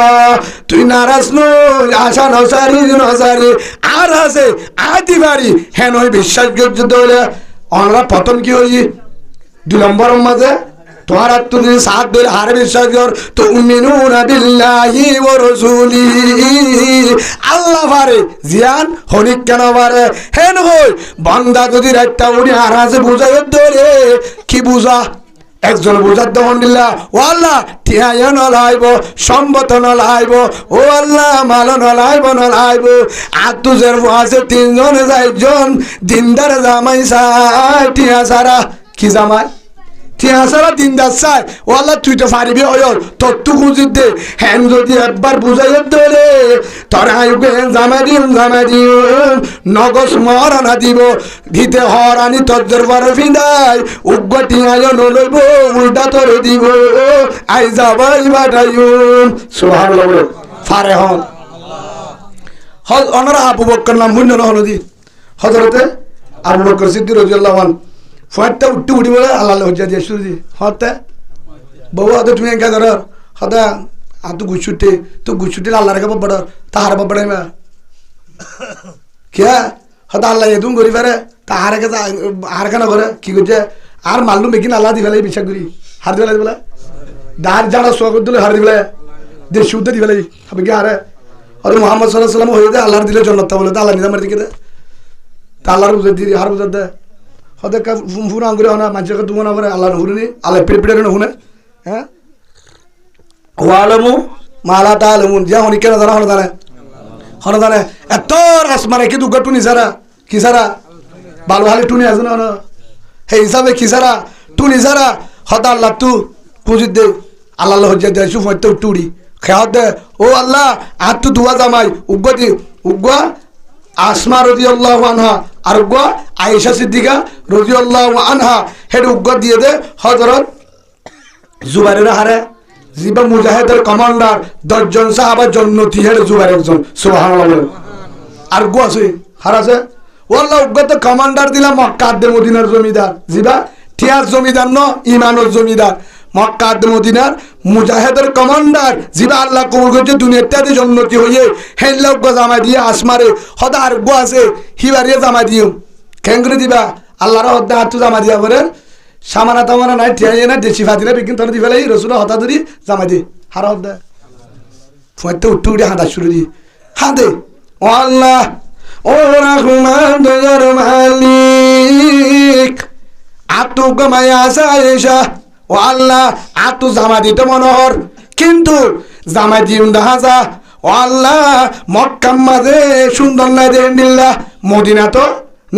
S1: তুই নারাজ নই আশা নসারি আর আছে আদি বাড়ি হেন ওই বিশ্বাসযোগ্য দলে আমরা প্রথম কি হই 2 নম্বর মাঝে তোমার আর তুমি সাথ ধরে হারে বিশ্বাস কর তো উমিনুনা বিল্লাহি ওয়া রাসূলিহি আল্লাহ পারে জিয়ান হনিক কেন পারে হেন হই বান্দা যদি রাতটা উনি আর আছে বুঝাই ধরে কি বুঝা একজন বুঝার দহন দিল্লা ও আল্লাহ টিহাইও নলাইব সম্বত নলাইব ও আল্লাহ মালো নলাইব নলাইব আর তুজের আছে তিনজনে যাইজন দিনদার জামাই চাই টিহা সারা কি জামাই টিহা সারা দিনদার চাই ও আল্লাহ তুই তো পারিবি অয়ল তোর তু খুঁজি দে হ্যান যদি একবার বুঝাই ধরে তোর আইবে জামাই দিন নগস মহারানা দিব দিতে হরানি তদ্দর বড় ফিদাই উগ্র টিহাইও নলইব উল্টা তোরে দিব আই যাবাই বাটাইন সুবহানাল্লাহ ফারে হন হজ অনরা আবু বকর নাম বুঝল না হলো দি হযরতে আবু বকর সিদ্দিক রাদিয়াল্লাহু আনহু ফাটটা উঠতে উঠি বলে আল্লাহ হজ্জা দিয়ে শুরু হতে বউ আদে তুমি একা ধর হদা আতু গুছুটে তো গুছুটে আল্লাহ রেখে বড় তাহার বড় মা কে হদা আল্লাহ এদুম করি পারে তাহার কে আর কেন করে কি করছে আর মাল্লু মেকিন আল্লাহ দি ফেলে বিশ্বাস করি হার দি ফেলে বলে দাঁড় জানা সোয়াগত দিলে হার দি ফেলে দেশ শুদ্ধ দি ফেলে হবে কি আরে আর মোহাম্মদ সাল্লাল্লাহু আলাইহি ওয়াসাল্লাম হয়ে দে আল্লাহর দিলে জন্নত বলে আল্লাহ নিজামের দিকে দে তা আল্লাহর বুঝে দি হার বুঝে দে হতে ফুন আঙ্গুরে হনা মানুষকে তুমি না করে আল্লাহ নুহুনি আল্লাহ পিড়ে নুহুনে হ্যাঁ ওয়ালামু মালা তালামুন যা হনি কেন জানা হন জানে এত আসমানে কি দুগা টুনি সারা কি সারা বালু হালি টুনি আছে না হে হিসাবে কি সারা টুনি সারা হতা আল্লাহ তু পুজিত দে আল্লাহ হজ্জা দে সুফ হইতে টুড়ি খেয়াল দে ও আল্লাহ আর তু দুয়া জামাই উগ্গা দি উগ্গা আসমা রাদিয়াল্লাহু আনহা আর উগ্গা আয়েশা সিদ্দিকা রাদিয়াল্লাহু আনহা হেড উগ্গা দিয়ে দে হযরত জুবাইরের হারে জিবা মুজাহিদের কমান্ডার 10 জন সাহাবা জান্নাতি হেড জুবাইর একজন সুবহানাল্লাহ আর গো আছে হারাছে ওয়াল্লাহ উগ্গা তো কমান্ডার দিলা মক্কা দে মদিনার জমিদার জিবা টিয়ার জমিদার ন ইমানের জমিদার মক্কা দে মদিনার মুজাহিদের কমান্ডার জিবা আল্লাহ কবুল করছে দুনিয়াতে জান্নাতি হইয়ে হেল্লা উগ্গা জামা দিয়ে আসমারে হদা আর গো আছে হিবারিয়ে জামা দিও কেঙ্গরে দিবা আল্লাহর হদা হাত জামা দিয়া করে সামানা তামানা নাই ঠিয়াই না দেশি ফাতিলে বিকিন তোর দিবে লাই রসুল হতা ধরি জামা দি হারা হদা ফুয়াতে উঠতে উঠে হাঁটা শুরু দি হাঁদে ও আল্লাহ ও রহমান দয়ার মালিক আতু গমায়া আয়েশা ও আল্লাহ আতু জামা দিতে মনোহর কিন্তু জামা দিউন দাহাজা ও আল্লাহ মক্কার মাঝে সুন্দর না দেন দিল্লা মদিনা তো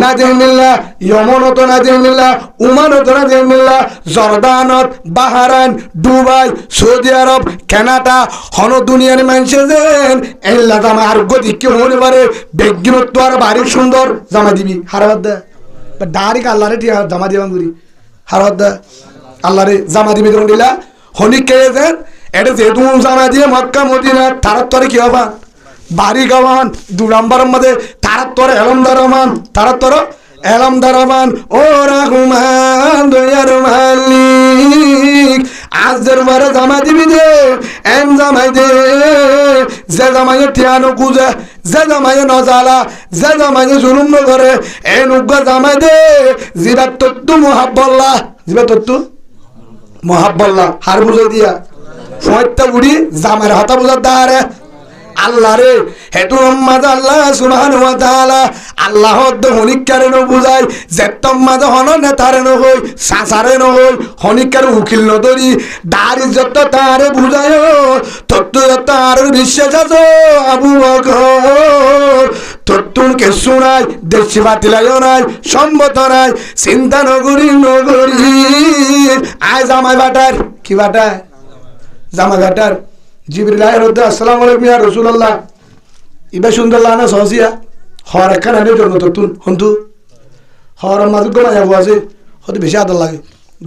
S1: না দেহমিল্লা ইয়মনত না দেহমিল্লা উমানত না দেহমিল্লা জর্দানত বাহারান দুবাই সৌদি আরব কানাডা হন দুনিয়ার মানুষে যেন এল্লা জামা আর গতি কেউ হতে পারে বেগিনত্ব আর বাড়ি সুন্দর জামা দিবি হারাবাদ দে ডাইরেক্ট আল্লাহরে টিয়া জামা দিবান করি হারাবাদ দে আল্লাহরে জামা দিবি তখন দিলা হনিক কে যেন এটা যেহেতু জামা দিয়ে মক্কা মদিনা তার তরে কি হবা বাড়ি গাওয়ান 2 নম্বরের মধ্যে তারা তোর এলমদার রহমান তারা তোর এলমদার রহমান ও রহমান দয়ার মালিক আজের বারে জামা দিবি দে এন জামাই দে যে জামাইয়ে টিয়ানো কুজে যে জামাইয়ে নজালা যে জামাইয়ে জুলুম নগরে এন উগ্র জামাই দে জিবা তত্তু মহাব্বল্লাহ জিবা তত্তু মহাব্বল্লাহ হার বুঝে দিয়া ফয়টা বুড়ি জামাইর হাতা বুঝার দাঁড়ে আল্লাহ রে হেতু মাঝে আল্লাহ সুবহানাহু ওয়া তাআলা আল্লাহ দ হনিকারে ন বুঝাই যেতম মাঝে হন নেতারে ন হই সাসারে ন হই হনিকারে উকিল ন ধরি দাড়ি যত তারে বুঝায় তত্ত্ব তার বিশ্বাস আছে আবু বকর তত্তুন কে শুনাই দেশি বাতিলাই নাই সম্মত নাই চিন্তা নগরী আয় জামাই বাটার কি বাটায় জামাই বাটার জিবরিল আইরদ আসসালামু আলাইকুম ইয়া রাসূলুল্লাহ ইবা সুন্দরলা না সহসিয়া হর একখান আনে জন্নত তুন হন্তু হর মাঝে গোমায়া আছে হতে বেশি আদর লাগে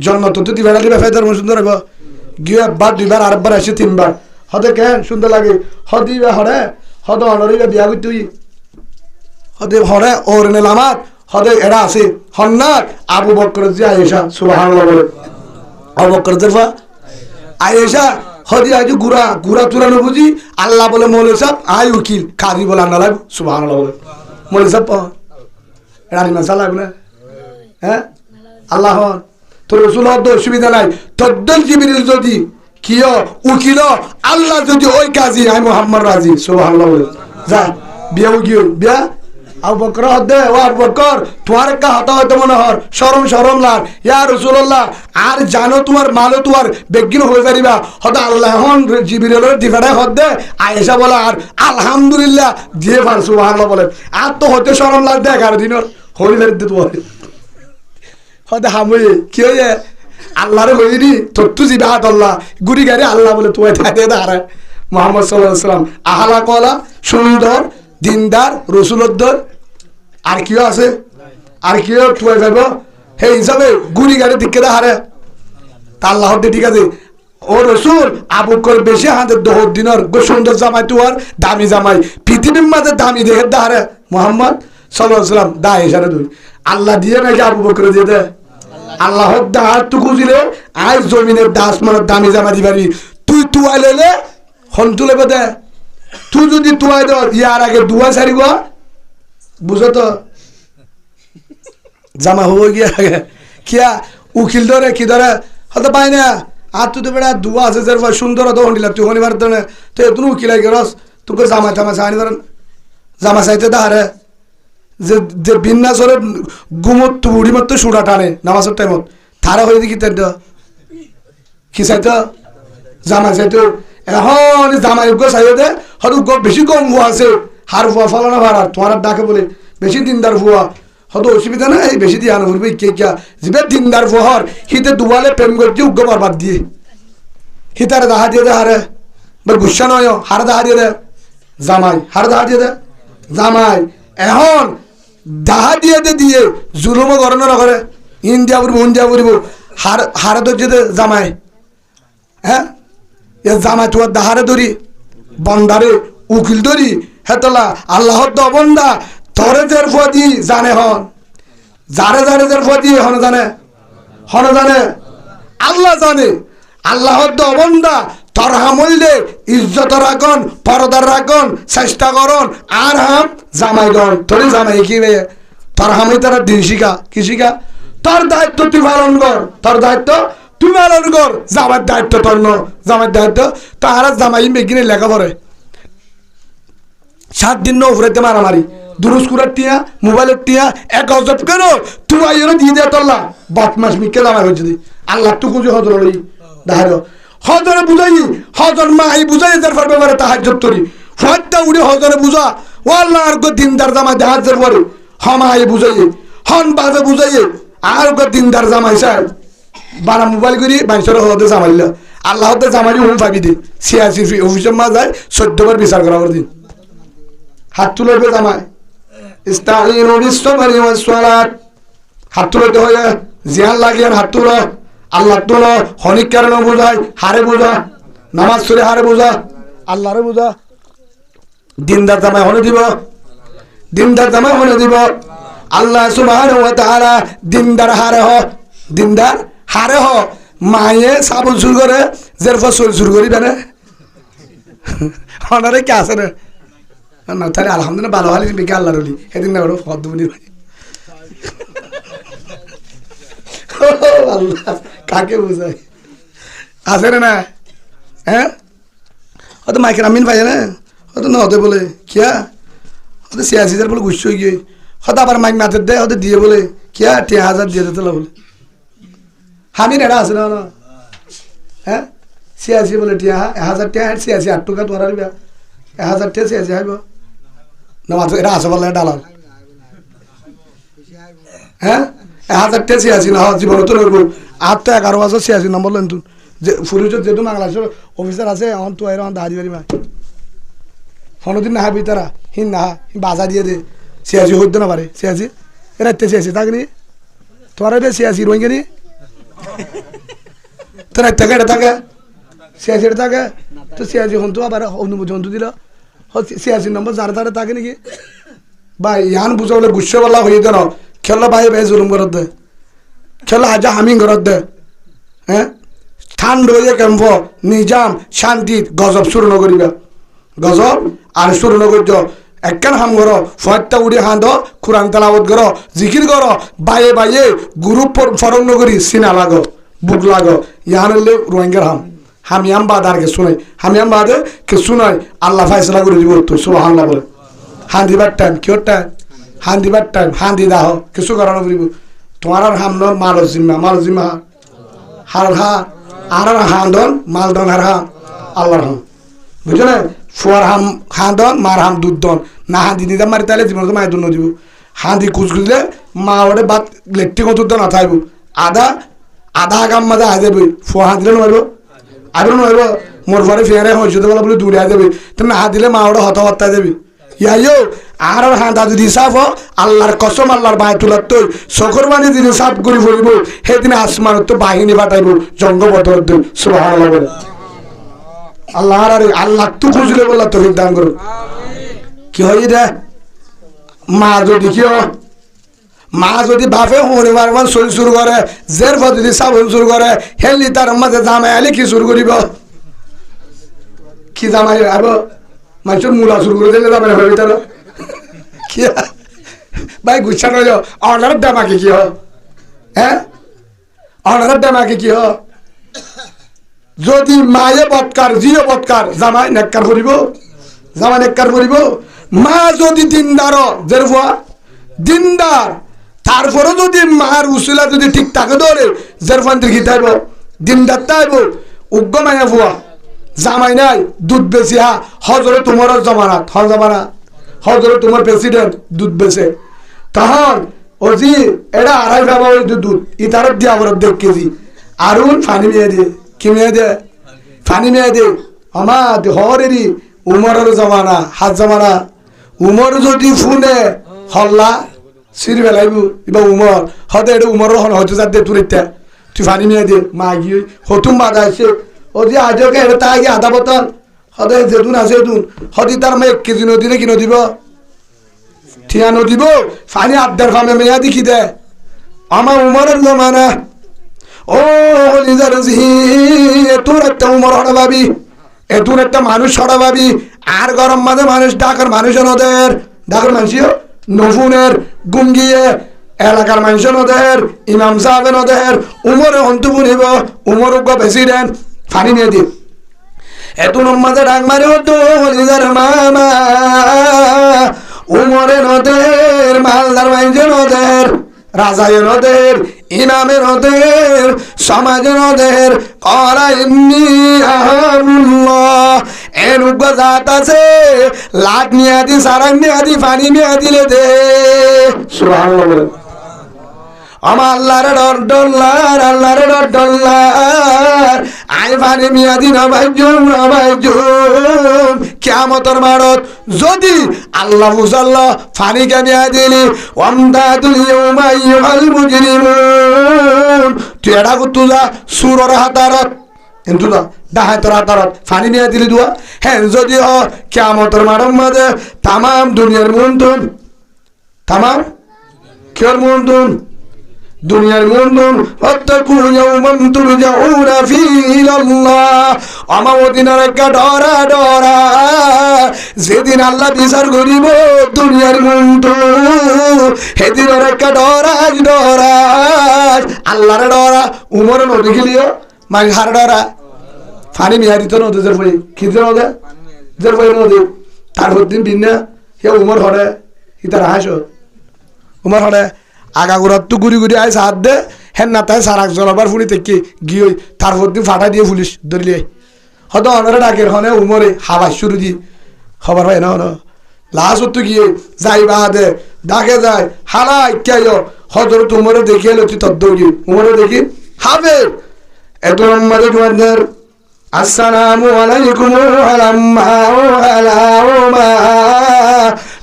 S1: জন্নত তুই দিবা দিবা ফায়দার সুন্দর হবে গিয়ে একবার 2বার আরেকবার আসে 3বার হতে কেন সুন্দর লাগে হদিবা হরে হদ অনরিবা বিয়া কই তুই হতে হরে ওরনে লামাত হতে এরা আছে হন্নাত আবু বকর জি আয়েশা সুবহানাল্লাহ বলে আবু বকর জরফা আয়েশা হদি আজ গুড়া গুড়া তুরানো বুঝি আল্লাহ বলে মৌলী সাহেব আই উকিল কাজী বলে আন্না লাগবে সুবহানাল্লাহ বলে মৌলী সাহেব রানী মাসা লাগবে না হ্যাঁ আল্লাহ হন তোর রসুল হদ অসুবিধা নাই তদ্দল জিবরিল যদি কিয় উকিল আল্লাহ যদি ওই কাজী আই মোহাম্মদ রাজি সুবহানাল্লাহ বলে যা বিয়া উকিল বিয়া আবু বকর হদে ও আবু বকর তোমার একটা হতা হয়তো মনে হর শরম লার ইয়া রাসূলুল্লাহ আর জানো তোমার মালও তোমার বেগিন হয়ে পারিবা হয়তো আল্লাহ হন জিবরিলের দিফাড়া হদে আয়েশা বলে আর আলহামদুলিল্লাহ দিয়ে পার সুবহানাল্লাহ বলে আর তো হতে শরম লাগ দেখ আর দিনের হইলের দিত বলে হয়তো হামুই কি হয়ে আল্লাহরে হইনি তত্তু জিবা আল্লাহ গুড়ি গাড়ি আল্লাহ বলে তুই থাকে দাঁড়ায় মুহাম্মদ সাল্লাল্লাহু আলাইহি ওয়াসাল্লাম আহলা কলা সুন্দর দিনদার রসুলোদ্দর আর কিও আছে আর কিও তুই যাইব সেই হিসাবে গুড়ি গাড়ি দিকে হারে তা আল্লাহ ঠিক আছে ও রসুল আবু বকর বেশি হাতের দহর দিনের সুন্দর জামাই তুয়ার দামি জামাই পৃথিবীর মাঝে দামি দেহের দাহারে মুহাম্মদ সাল্লাল্লাহু আলাইহি ওয়াসাল্লাম দা হিসাবে তুই আল্লাহ দিয়ে নাকি আবু বকর দিয়ে দে আল্লাহ দাহার তু খুঁজিলে আজ জমিনের দাস মানে দামি জামা দিবারি তুই তুয়াই লইলে হন তুলে দে তুই যদি তুয়াই দে ইয়ার আগে দুয়া সারিব বুঝো তো জামা হবো গিয়া কিয়া উকিল ধরে কি ধরে হয়তো পাই না আর তুই তো বেড়া দুয়া আছে যে সুন্দর তো হন্ডিলা তুই হনিবার ধরে তো এত উকিল গেরস তোকে জামা টামা চাইনি ধরেন জামা চাইতে দাহারে যে বিন্যাসরে গুমত বুড়ি মত সুরা টানে নামাজের টাইমত তারা হয়ে দেখি তেন কি চাইতো জামা চাইতো এখন জামাই চাইও দে হয়তো বেশি কম ভুয়া আছে হার ভুয়া ফলানো ভাড়া তোমার ডাকে বলে বেশি দিনদার ভুয়া হয়তো অসুবিধা নাই বেশি দিয়ে আনো বলবে কে কে যে দিনদার ভুয়ার হিতে দুবালে প্রেম করছে উগ্র বারবার দিয়ে হিতারে দাহা দিয়ে দে হারে গুসা নয় হারে দাহা দিয়ে দে জামাই হারে দাহা দিয়ে দে জামাই এখন দাহা দিয়ে দিয়ে জুলুমও করে না করে ইন্ডিয়া পড়ব ইন্ডিয়া পড়ব হারে ধরছে দে জামাই হ্যাঁ জামাই তোমার দাহারে ধরি বন্দারে উকিল ধরি হেতলা আল্লাহ বন্দা তরে জের ফুয়াদি জানে হন যারে যারে জের ফুয়াদি হন জানে আল্লাহ জানে আল্লাহ বন্দা তোর হামলে ইজ্জত রাখন পরদার রাখন চেষ্টা করন আর হাম জামাই গন তোর জামাই কি বে তোর হামে তারা দিন শিখা কি শিখা তোর দায়িত্ব তুই পালন কর তোর দায়িত্ব তুই পালন কর জামার দায়িত্ব তোর ন জামার দায়িত্ব তার জামাই মেগিনে লেখা পড়ে 7 দিন উপরেতে মারামারি দুরুস কুরার টিয়া মোবাইলের টিয়া এক অজব কেন তুই আইরো দিয়ে দে তোল্লা বদমাস মিকে জামাই হচ্ছে দি আল্লাহ তুই খুঁজে হজর লই দাঁড় হজরে বুঝাই হজর মা এই বুঝাই তার ব্যাপারে তাহাজ্জুদ করি হত্যা উড়ে হজরে বুঝা ও আল্লাহ আর গো দিনদার জামাই দেহাজের পরে হমাই বুঝাই হন বাজে বুঝাই আর গো দিনদার জামাই সাহেব বানা মোবাইল করি বাইশর হতে জামাইল আল্লাহ হতে জামাই হুম ভাবি দি সিয়াসি অফিসের মা যায় 14 বার বিচার করা দিন হাত তুলবে জামাই ইস্তাইনু বিস-সাবরি ওয়াস-সালাত হাত তুলতে হয় জিয়ান লাগিয়ান হাত তুলো আল্লাহ তুলো হনিক কারণ বুঝাই হারে বুঝা নামাজ পড়ে হারে বুঝা আল্লাহরে বুঝা দিনদার জামাই হনে দিব দিনদার জামাই হনে দিব আল্লাহ সুবহানাহু ওয়া তাআলা দিনদার হারে হ মায়ে সাবুন শুরু করে জের ফসল শুরু করি না হনারে কে আছে না না তাহলে আলহামদুলিল্লাহ ভালো ভালো বিকে আল্লাহর ওলি সেদিন না ওরা ফদ্দমনি আল্লাহ কাকে বুঝায় আছে না হ্যাঁ হয়তো মাইকের আমিন পাই না হয়তো না হতে বলে কিয়া হয়তো 86,000 বলে গুচ্ছ গিয়ে হয়তো আবার মাইক নাচের দেয় হয়তো দিয়ে বলে কিয়া 10,000 দিয়ে দিতে বলে হামিন এটা আছে না হ্যাঁ 86 বলে টিয়া 1,000 টাকা 86 8 টাকা তোমার 1,000 টাকা 86 আইব না মাত্র এটা আছে বলে ডালাল হ্যাঁ 1,000 টাকা 86 না জীবন তো রইব আর তো 11 বছর 86 নম্বর লেন তুই যে ফুরিজত যেহেতু বাংলাদেশের অফিসার আছে এখন তো এরকম দাঁড়ি বাড়ি মা কোনোদিন না হাবি তারা হিন না বাজা দিয়ে দে 86 হইতে না পারে 86 এরা 86 থাকনি তোমার 86 রোহিঙ্গা নি তোর থাকে এটা থাকে 86 থাকে তো 86 হন তো আবার অনুমতি হন তো দিল 86 নম্বর যার ধারে থাকে নাকি ভাই ইয়ান বুঝাবলে গুচ্ছবেলা হয়ে দেন খেলা ভাই ভাই জুলুম করত দে খেলা আজা হামিং করত দে হ্যাঁ ঠান্ড হয়ে কেমন নিজাম শান্তি গজব শুরু নকরিবা গজব আর শুরু নকর্য একখান হাম কর ফয়টা উড়ি হাঁদ কোরআন তেলাওয়াত কর জিকির কর বাইয়ে বাইয়ে গ্রুপ ফরম নগরী সিনা লাগো বুক লাগো ইয়ান হলে রোহিঙ্গার হামিয়াম বাদ আর কে শুনাই হামিয়াম বাদে কে শুনাই আল্লাহ ফাইসলা করে দিব তো সুবহানাল্লাহ বলে হান দিবার টাইম কিওর টাইম হান দিবার টাইম হান দি দাহ কিছু করানো ফুরিব তোমার আর হাম মাল জিম্মা হার হা আর হান্দন মাল দন আর হা আল্লাহর হাম বুঝছো না ফুয়ার হাম হান্দন মার হাম দুধ দন না হান দিদি মারি তাহলে জীবন তো মায়ের দুধ দিব হান দি কুচ খুঁজলে মা ওরে বাদ লেট্টি কত দুধ না থাকবো আধা গাম মাঝে আয় যাবে ফুয়া হাত দিলে নইব আর নইব মোর পরে ফেয়ারে হয়েছে তো বলে দূরে আয় যাবে তুমি হাত দিলে মা ওটা হতাহত্যায় যাবে ইয়াইও আর হাঁদা যদি সাফ আল্লাহর কসম আল্লাহর বায় তোলার তৈ চকুর বাণী যদি সাফ করে ফুরিব সেইদিন আসমানত তো বাহিনী পাঠাইব জঙ্গ বদর দিন সুবহানাল্লাহ বলে আল্লাহ আল্লাহ তো খুঁজলে বললা তো দান করো কি হয় রে মা যদি কি মা যদি বাপে হরিবার মান শরীর শুরু করে জের ফ যদি সাবন শুরু করে হেলি তার মাঝে জামাই আলি কি শুরু করিব কি জামাই আব মানুষের মূলা শুরু করে দিলে যাবে না তার কি ভাই গুচ্ছা নয় অর্ডারের দামাকে কি হ্যাঁ অর্ডারের দামাকে কি যদি মায়ে বৎকার জিও বৎকার জামাই নেককার করিব জামাই নেককার করিব মা যদি দিনদার জের ফুয়া দিনদার তারপরে যদি মার উসিলা যদি ঠিক থাকে ধরে জেরফান্তির কি তাইব দিনদার তাইব উগ্র মাইয়া ফুয়া জামাই নাই দুধ বেশি হা হজরে তোমার জমানাত হজরে তোমার প্রেসিডেন্ট দুধ বেছে তখন ও জি এটা আড়াই ভাবা ওই দুধ ইতারত দিয়া বড় 1 কেজি আরুন ফানি মেয়ে দিয়ে কি মেয়ে দে ফানি মেয়ে দে আমার হরেরই উমরের জমানা হাত জমানা উমর যদি ফুনে হল্লা সিঁড়ি বেলাইব এবার উমর হতে এটা উমর হয়তো যার দে তুই তুই ফানি মেয়ে দে মা গিয়ে হতুম বাধা আছে ও যে আজকে এটা তা গিয়ে আধা বোতল হতে যেতুন আছে এতুন হতে তার মা 1 কেজি নদী কিনো দিব ঠিয়া নদীব ফানি আড্ডার ফামে মেয়া দেখি দে আমার উমরের জমানা ও নিজের তোর একটা উমর হড়া ভাবি এতুন একটা মানুষ হড়া ভাবি আর গরম মাঝে মানুষ ডাকার মানুষ নদের ডাকার মানুষও নফুনের গুঙ্গিয়ে এলাকার মানুষ নদের ইমাম সাহেব নদের উমরে অন্তু বুনিব উমর প্রেসিডেন্ট ফানি নিয়ে দি এতুন মাঝে ডাক মারি হতো নিজের মামা উমরে নদের মালদার মাইজে নদের রাজায় নদের ইমামে নদের সমাজে নদের করা এমনি আহারুল্লাহ এনুগ জাত আছে লাট নিয়ে দি সারাং নিয়ে দি ফানি নিয়ে দিলে দে সুবহানাল্লাহ আমার আল্লাহর ডর ডল্লার আই ফানি মিয়া দি নবাইজুম কিয়ামতের মারত যদি আল্লাহ মুসাল্লাহ ফানি কে মিয়া দিলি ওয়ামদাদুল ইয়াউমা আইয়ুহাল মুজরিমুন তুই এটা করতু যা সুরর হাতারত কিন্তু না ডাহাতর হাতারত ফানি মিয়া দিলি দুয়া হ্যাঁ যদি কিয়ামতের মারত মাঝে তামাম দুনিয়ার মুনতুন তামাম কের মুনতুন দুনিয়ার মুনতুন ওয়াত্তাকু ইয়াওমান তুরজাউনা ফীহি ইলাল্লাহ আমাদিনার একটা ডরা যেদিন আল্লাহ বিচার করিব দুনিয়ার মুনতুন সেদিনের একটা ডরা আল্লাহর ডরা উমর নদী খেলিও মাই হার ডরা ফানি মিয়া দিত নদী জের পড়ি কি নদী জের পড়ি নদী তারপর দিন বিনা হে উমর হরে ইতার হাসো উমর হরে আগাগোড়ার তো ঘুরি আয় হাত দে হেন না তাই সারাক জলাবার ফুলি থেকে গিয়ে তারপর দিন ফাটা দিয়ে পুলিশ ধরলে হয়তো অনারা ডাকের হনে উমরে হাওয়া শুরু দি খবর হয় না লাশ তো গিয়ে যাই বাদে ডাকে যায় হালা ইত্যায় হজর তুমরে দেখে এলো তুই তদ্দৌড়ি উমরে দেখি হাবে এত নম্বরে তোমাদের আসসালামু আলাইকুম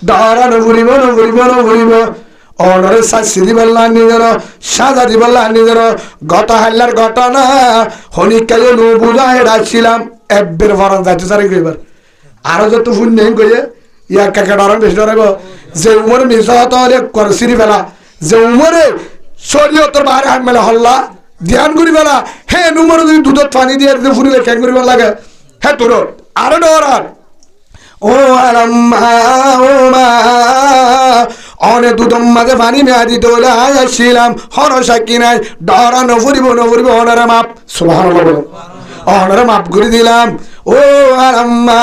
S1: ডরানো ঘুরিব অনরে শাস্তি দিবার নিজের সাজা দিবার নিজের গত হাল্লার ঘটনা হনিকায় নো বুঝায় রাখছিলাম এবের ফরন যাইতে সারি কইবার আরো যত ফুল নেই কইয়ে ইয়া কাকা ডরান বেশি ডরাইব যে উমরে মিশা হতো করে সিঁড়ি ফেলা যে উমরে শরীয়তের বাইরে হাত মেলা হল্লা ধ্যান করি বেলা হ্যাঁ উমরে যদি দুধত পানি দিয়ে ফুরিলে ক্যাং করিবার লাগে হ্যাঁ তোর আরো ডরার ও আলাম্মা ও মা অনেক দুদম মাঝে পানি মেয়া দিতে বলে আসছিলাম হর সাক্ষী নাই ডরা নফরিব অনারে মাপ সুবহানাল্লাহ অনারে মাপ করে দিলাম ও আর আম্মা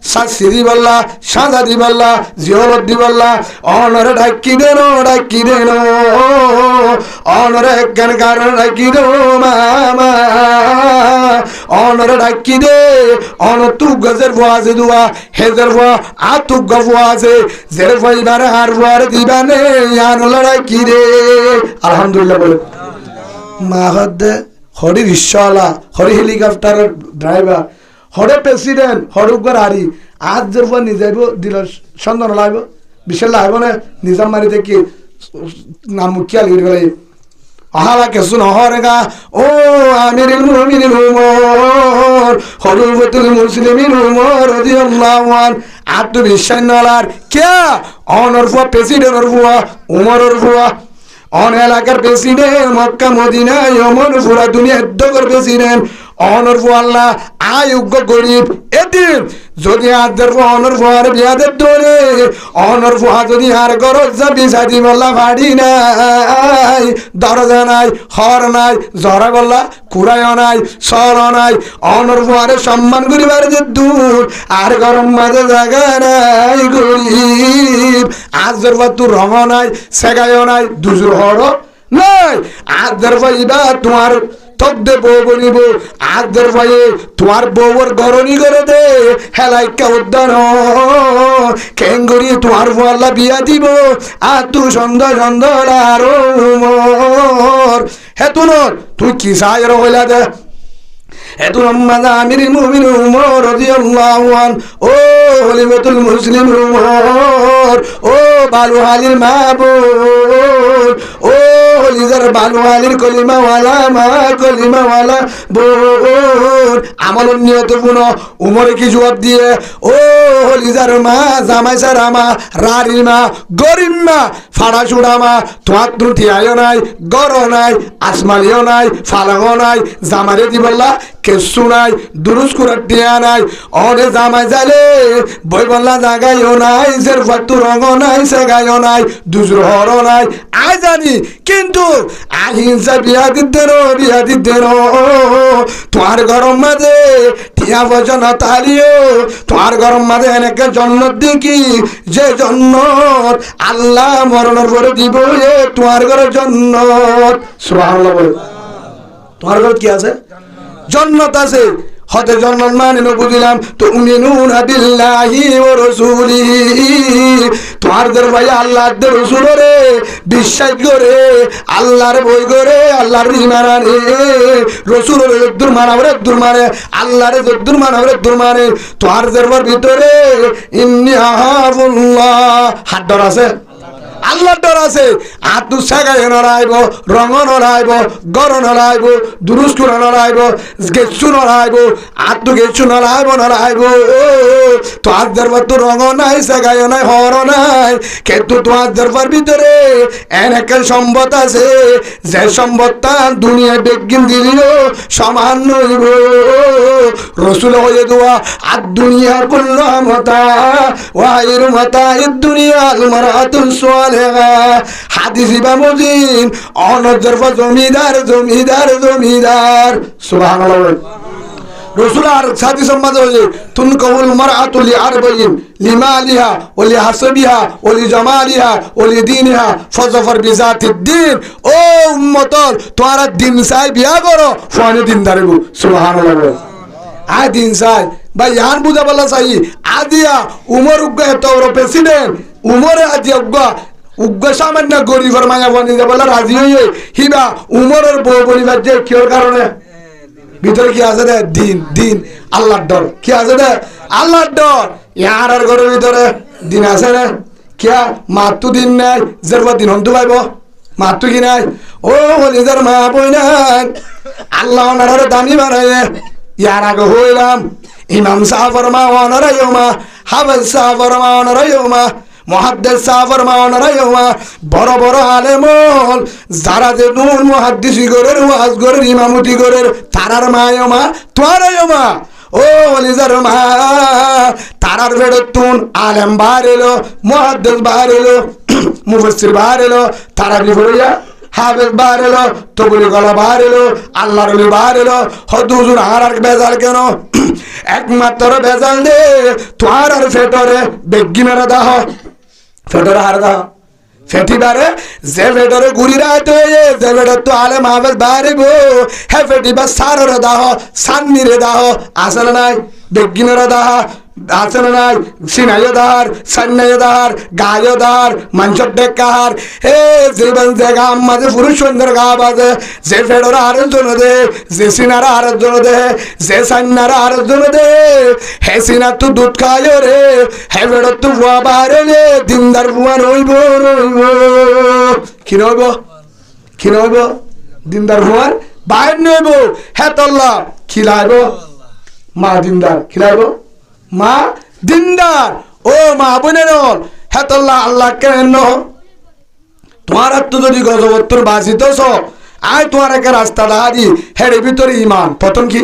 S1: শাস্তি দিবল্লা সাজা দিবল্লা জিয়লত দিবল্লা অনরে ডাকি দেন অনরে কেন কারণ ডাকি দো মামা অনরে ডাকি দে অন তু গজের ভুয়াছে দুয়া হেজের ভুয়া আতু গভুয়াছে জের ভাইবার হার ভুয়ার দিবানে আনলা ডাকি দে আলহামদুলিল্লাহ বলে মা হদ্দে হরি রিক্সাওয়ালা হরি হেলিকপ্টারের ড্রাইভার হরে প্রেসিডেন্ট হরুকর হারি আজ যে নিয়ে যাইব দিল সন্ধান লাগব বিশাল লাগব না নিজাম মারি থেকে নাম মুখিয়াল গেলে আহালা কেসু নহরেগা ও আমিরুল মুমিনিন উমর খলিফাতুল মুসলিমিন উমর রাদিয়াল্লাহু আন আত্মবিশ্বাস নলার কে অনর ফুয়া প্রেসিডেন্টর ফুয়া উমরের ফুয়া অন এলাকার প্রেসিডেন্ট মক্কা মদিনায় অমর পুরা দুনিয়া দগর প্রেসিডেন্ট অনর আল্লাহ আয়োগ্য গরিব এতিম যদি আদের অনর ফুয়ার বিয়াদের দোলে অনর ফুয়া যদি আর গরজ যাবি সাদি বল্লা ফাড়ি নাই দরজা নাই হর নাই জরা গল্লা কুড়ায় নাই সর নাই অনর ফুয়ারে সম্মান করিবার যে দূর আর গরম মাঝে জায়গা নাই গরিব আজর তু রঙ নাই সেগায় নাই দুজুর হর নাই আদের ভাইবা তোমার তক দে বউ বলিব আদের ভাইয়ে তোমার বউর গরনি করে দে হেলাইকা উদ্যান কেঙ্গরি তোমার বল্লা বিয়া দিব আর তু সন্ধ্যা আর হেতুন তুই কি সাহের হইলা দে এত আম্মা আমিরুল মুমিনিন উমর রাদিয়াল্লাহু আন ও খলিফাতুল মুসলিমিন উমর ও বালু হালির মাহবুব ও হলিজার বালু হালির কলিমাওয়ালা মা কলিমাওয়ালা বোন আমল নিয়ত পুনো উমরে কি জবাব দিয়ে ও হলিজার মা জামাই সারা মা রারির মা গরিব মা ফাড়া চুড়া মা তোমার ত্রুটি আয় নাই গর নাই আসমালিও নাই ফালাঙও নাই জামারে দিবল্লা কেসু নাই দুরুস কুরার টিয়া নাই অনে জামাই জালে বই বললা জাগাইও নাই জের ফাতু রঙ নাই সেগাইও নাই দুজুর হর নাই আই জানি কিন্তু আহিংসা বিয়া দিতেন তোমার গরম মাঝে টিয়া বচন তালিও তোমার গরম মাঝে এনেকে জন্নত দেখি যে জন্নত আল্লাহ মরণের পরে দিব এ তোমার ঘরের জন্নত সুবহানাল্লাহ বলে তোমার ঘর কি আছে জন্নত আছে হতে জন্নত মানে বুঝলাম তুমিনুনা বিল্লাহি ওয়া রাসূলিহি তোমাদের ভাই আল্লাহর রাসূলরে বিশ্বাস করে আল্লাহর বই করে আল্লাহর ইমানে রাসূলের দূর মানাবরে দূর মানে আল্লাহর দূর মানাবরে দূর মানে তোমাদের ভিতরে ইন্নী আহাবুল্লাহ হাত ধর আছে আল্লাহর ডর আছে আতু সাগায় নড়াইব রঙ নড়াইব গর নড়াইব দুরুস্কু নড়াইব গেছু নড়াইব আতু গেছু নড়াইব তো আজ দরবার তো রঙ নাই সাগায় নাই হর নাই কিন্তু তোমার দরবার ভিতরে এনেক সম্পদ আছে যে সম্পদটা দুনিয়া বেগিন দিলিও সমান নইব রসুল হয়ে দোয়া আর দুনিয়া কুল্লু মাতা ওয়াইরু মাতা ইদ দুনিয়া আল মারাতুল সালিহা হাদিস ইমামুদ্দিন অনজর জমিদার সুবহানাল্লাহ রসুল আর সাথী সম্মাদ হয়ে তুন কবুল মারআতু লিআরবাইন লিমালিহা ওয়া লিহাসবিহা ওয়া লিজামালিহা ওয়া লিদিনিহা ফাজফর বিজাতিদ্দিন ও উম্মতর তোরা দিন চাই বিয়া করো ফানি দিন দাঁড়াবো সুবহানাল্লাহ আ দিন চাই ভাই ইয়ান বুঝা বলা চাই আদিয়া উমর উগ্গ এত বড় প্রেসিডেন্ট উমরে আদিয়া উগ্গ সামান্য গরিবের মায়া বনি বলা রাজি হয়ে হিবা উমরের বউ বলিবার যে কিয়র কারণে ভিতরে কি আছে রে দিন আল্লাহর ডর কি আছে রে আল্লাহর ডর ইয়ার আর ঘরের ভিতরে দিন আছে রে কিয়া মাতু দিন নাই জেরবা দিন হন্তু পাইব মাতু কি নাই ও হলিজার মা বই নাই আল্লাহ ওনারে দামি বানায় ইয়ার আগে হইলাম ইমাম সাহেব ফরমাওয়ানা রায়মা হাফেজ সাহেব ফরমাওয়ানা রায়মা মুহাদ্দিস সাহেব ফরমাওয়ানা রায়মা বড় বড় আলেম যারা যে নুন মুহাদ্দিসি গরের ওয়াজ গরের ইমামতি গরের তারার মায়মা তোরায়মা ও ওলিজার মা তারার বেড়তুন আলেম বাড়েলো মুহাদ্দিস বাড়েলো মুফাসসির বাড়েলো তারা বিফরিয়া হাফেজ বাড়েলো তবুলি গলা বাড়েলো আল্লাহর ওলি বাড়েলো হদ হুজুর আর বেজাল কেন একমাত্র ভেজাল দে তোমার আর ফেটরে বেগি মেরা দাহ ফেটরে হার দাহ ফেটিবারে যে ফেটরে ঘুরি রাতে যে ফেটর তো আলে মাহবেল বাইরে গো হে ফেটিবা সাররে দাহ সান্নিরে দাহ আসলে নাই বেগি মেরা দাহ আসলে নাই সিনাইও দাহার সান্নাইও দাহার গায়ও দাহার মাংসর ডেকাহার হে জীবন জায়গা আমাদের পুরুষ সুন্দর গা বাজে যে ফেডরা আরেক জন দে যে সিনারা আরেক জন দে যে সান্নারা আরেক জন দে হে সিনার তো দুধ খায় রে হে ফেডর তো বুয়া বাহারে রে দিনদার বুয়া রইব রইব কি রইব কি রইব দিনদার বুয়ার বাইর নইব হে তল্লা খিলাইব মা দিনদার খিলাইব মা দিনদার ও মা বোনের হেতল্লা আল্লাহ কেন তোমার তো যদি গজবত্তর বাঁচিতেছ আয় তোমার একটা রাস্তা দাঁড়ি হেড়ে ভিতরে ইমান প্রথম কি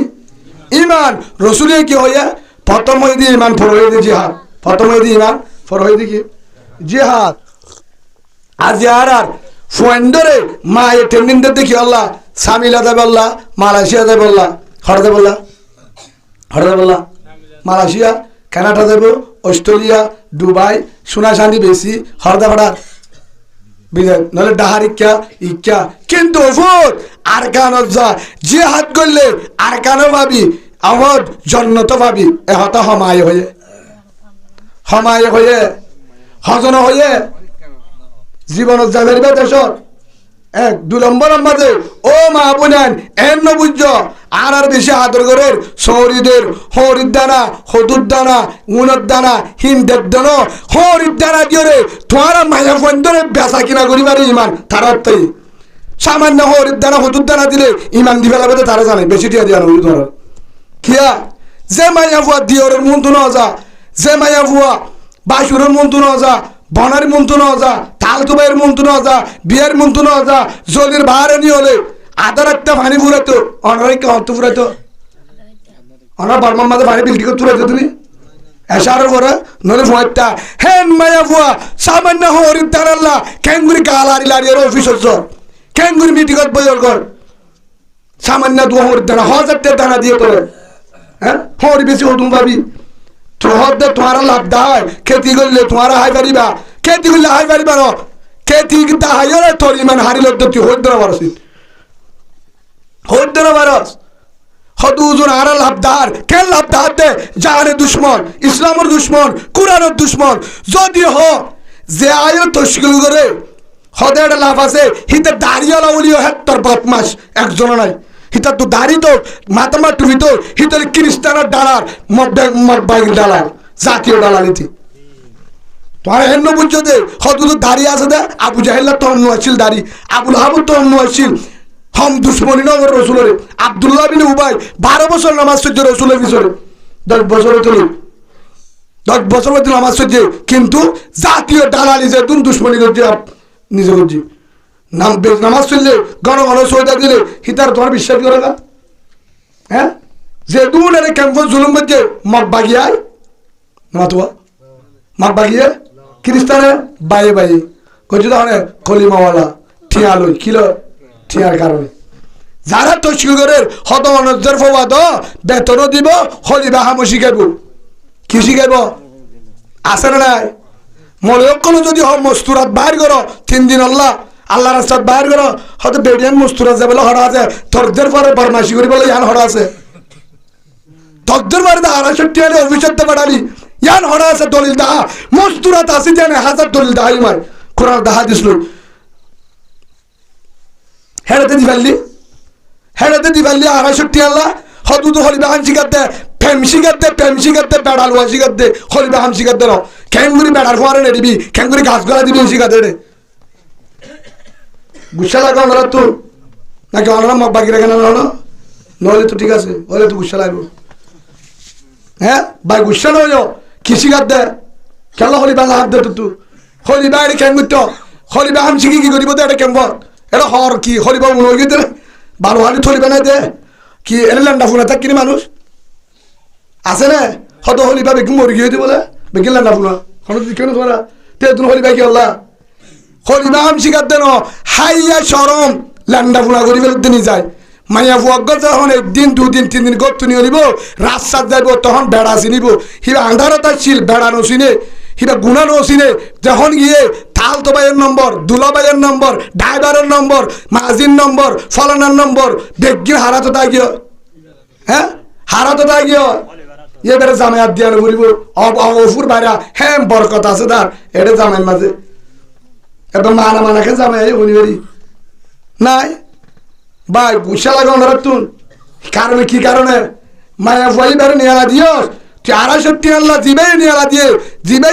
S1: ইমান রসুলে কি হইয়া প্রথম হয়ে দিয়ে ইমান ফর হয়ে দিয়ে জিহাদ প্রথম হয়ে দিয়ে ইমান ফর হয়ে দিয়ে কি জিহাদ আজ আর ফোয়েন্ডরে মা এ টেন্ডিনদের দেখি আল্লাহ সামিলা দেবে আল্লাহ মালয়েশিয়া দেবে আল্লাহ হরদে বললা হরদে বললা মালয়েশিয়া কানাডা দেব অস্ট্রেলিয়া দুবাই সোনা চাঁদি বেশি হরদা ভাড়া বিজয় নাহলে ডাহার ইচ্ছা কিন্তু আর কান যা যে হাত করলে আর কানও ভাবি আমার জন্নত ভাবি এহতা হমায় হয়ে হজন হয়ে জীবনত যাবের দেশত এক 2 নম্বর মাঝে ও মা বোনেন এমন বুঝ আর বেশি আদর করে সৌরিদের হরির দানা হদুর দানা উনের দানা হিন্দের দানা হরির দানা দিয়ে তোমার মায়া ফোন বেচা কিনা করিবার ইমান তার অর্থই সামান্য হরির দানা হদুর দানা দিলে ইমান দিবে লাগবে তারা জানে বেশি টিয়া দিয়া নয় তোমার কিয়া যে মায়া ফুয়া দিয়রের মন্তু ন যা যে মায়া ফুয়া বাসুরের মন্তু ন যা বনার মন্তু ন যা তাল তুবাইয়ের মন্তু ন যা বিয়ের মন্তু ন যা জলির বাহারে নিয়ে হলে আদার একটা পানি ফুরাতো অনারে কে অর্থ ফুরাতো অনার বর্মার মাঝে পানি বিলটি করে তুরাতো তুমি এসারের পরে নলে ফুয়ারটা হেন মায়া ফুয়া সামান্য হরির দান আল্লাহ ক্যাঙ্গুরি গালারি লারিয়ার অফিসর ক্যাঙ্গুরি মিটিংত বজর কর সামান্য দু হরির দানা 1000 দানা দিয়ে তোলে হ্যাঁ হরি বেশি হতুম পাবি তোহরদের তোমার লাভ দায় খেতি করলে তোমার হাই পারিবা খেতি করলে হাই পারিবার খেতি কিন্তু হাইরে তোর ইমান হারিল তুই হইতে না পারছিস হইতে না পারস হদুজন আর লাভদার কেন লাভদার দে জাহানের দুশ্মন ইসলামের দুশ্মন কুরআনের দুশ্মন যদি হ যে আয় তশকিল করে হদে একটা লাভ আছে হিতে দাঁড়িয়ালা উলিও হেক্টর বদমাস একজন নাই হিতার তো দাড়ি তো মাতামা টুপি তো হিতার খ্রিস্টানের ডালার মদ ডালার জাতীয় ডালালিতি তোমার হেন বুঝছো দে হয়তো তো দাড়ি আছে দে আবু জাহেল্লার তো অন্য আসছিল দাড়ি আবুল হাবুর তো অন্য আসছিল হম দুশ্মনী নগর রসুলের আব্দুল্লাহ বিন উবাই 12 বছর নামাজ সহ্য রসুলের পিছনে 10 বছর তুলি 10 বছর হইতে নামাজ সহ্য কিন্তু জাতীয় ডালালি যে তুমি দুশ্মনী করছি নিজে করছি নামাজ চললে ঘন ঘন সৈদা দিলে হিতার তোমার বিশ্বাস করে না হ্যাঁ যে দুন ক্যাম্পস জুলুম করছে মগ বাগিয়ায় মাতুয়া মগ বাগিয়ে খ্রিস্টানে বাইয়ে বাইয়ে করছে তখন কলিমাওয়ালা ঠিয়ালই কিলো ঠিয়ার কারণে যারা তশকিল করে হত অনজের ফবাদ বেতনও দিব হলিবা হামো শিখাইব কি শিখাইব আছে না নাই মনে কোনো যদি মস্তুরাত বাইর করো 3 দিন আল্লাহ রাস্তাত বাইর করো হয়তো বেডিয়ান মস্তুরাত যাবে হরা আছে তর্দের পরে বরমাসি করি বলে ইয়ান হরা আছে তর্দের পরে 260 আলে অভিষেক পাঠালি ইয়ান হরা আছে দলিল দাহা মস্তুরাত আছে জানে 1000 দলিল দাহাই মাই কোরআন দাহা দিছিল হেড়াতে দিবাল্লি 260 আল্লাহ হদুদ হলিবা হাম শিখাতে ফেম শিখাতে বেড়াল ওয়া শিখাতে হলিবা হাম শিখাতে নো ক্যাঙ্গুরি বেড়ার ফোয়ারে নেড়িবি ক্যাঙ্গুরি গাছ গলা দিবি শিখাতে রে গুসা লাগা ওনারা তো নাকি ওনারা মগ বাকি রেখে না নইলে তো ঠিক আছে হলে তো গুসা লাগবে হ্যাঁ ভাই গুসা নয় কি শিখাতে কেন হলিবা হাত দে তু হলিবা এর ক্যাঙ্গুর তো হলিবা হাম শিখি কি করিব এটা কেমব এটা হর কি হলিবা মনে হয়ে গেছে ভালো হালি থলিবা নাই দে কি এর ল্যান্ডা ফুনা থাক কিনি মানুষ আছে না হয়তো হলিবা বেকি মরি গিয়ে বলে বেকি ল্যান্ডা ফুনা কোনো কেন তোমার তে তুমি হলিবা কি আল্লাহ হলিবা হাম শিখাতে ন হাইয়া শরম ল্যান্ডা ফুনা করি ফেলতে নি যায় মাইয়া ফুয়াগ যখন একদিন দুদিন 3 দিন গত নিয়ে নিব রাস্তাত যাইব তখন বেড়া চিনিব হিবা আন্ধারতা ছিল বেড়া নচিনে হিবা গুণা নচিনে যখন গিয়ে তাল তো ভাইয়ের নম্বর দুলাভাইয়ের নম্বর ড্রাইভারের নম্বর মাজির নম্বর ফলানার নম্বর বেগির হারাতো তা গিয়ে হ্যাঁ হারাতো তা গিয়ে এবারে জামায়াত দিয়া বলিব অফুর বাইরা হ্যাঁ বরকত আছে তার এটা জামাইয়ের মাঝে এবার মানা মানাকে জামাই উনি নাই ভাই বুঝা লাগে ওনারা তুন কারণে কি কারণে মায়া ফুয়াই বেড়ে নিয়ালা দিও 250 আল্লাহ জিবে নিয়ালা দিয়ে জিবে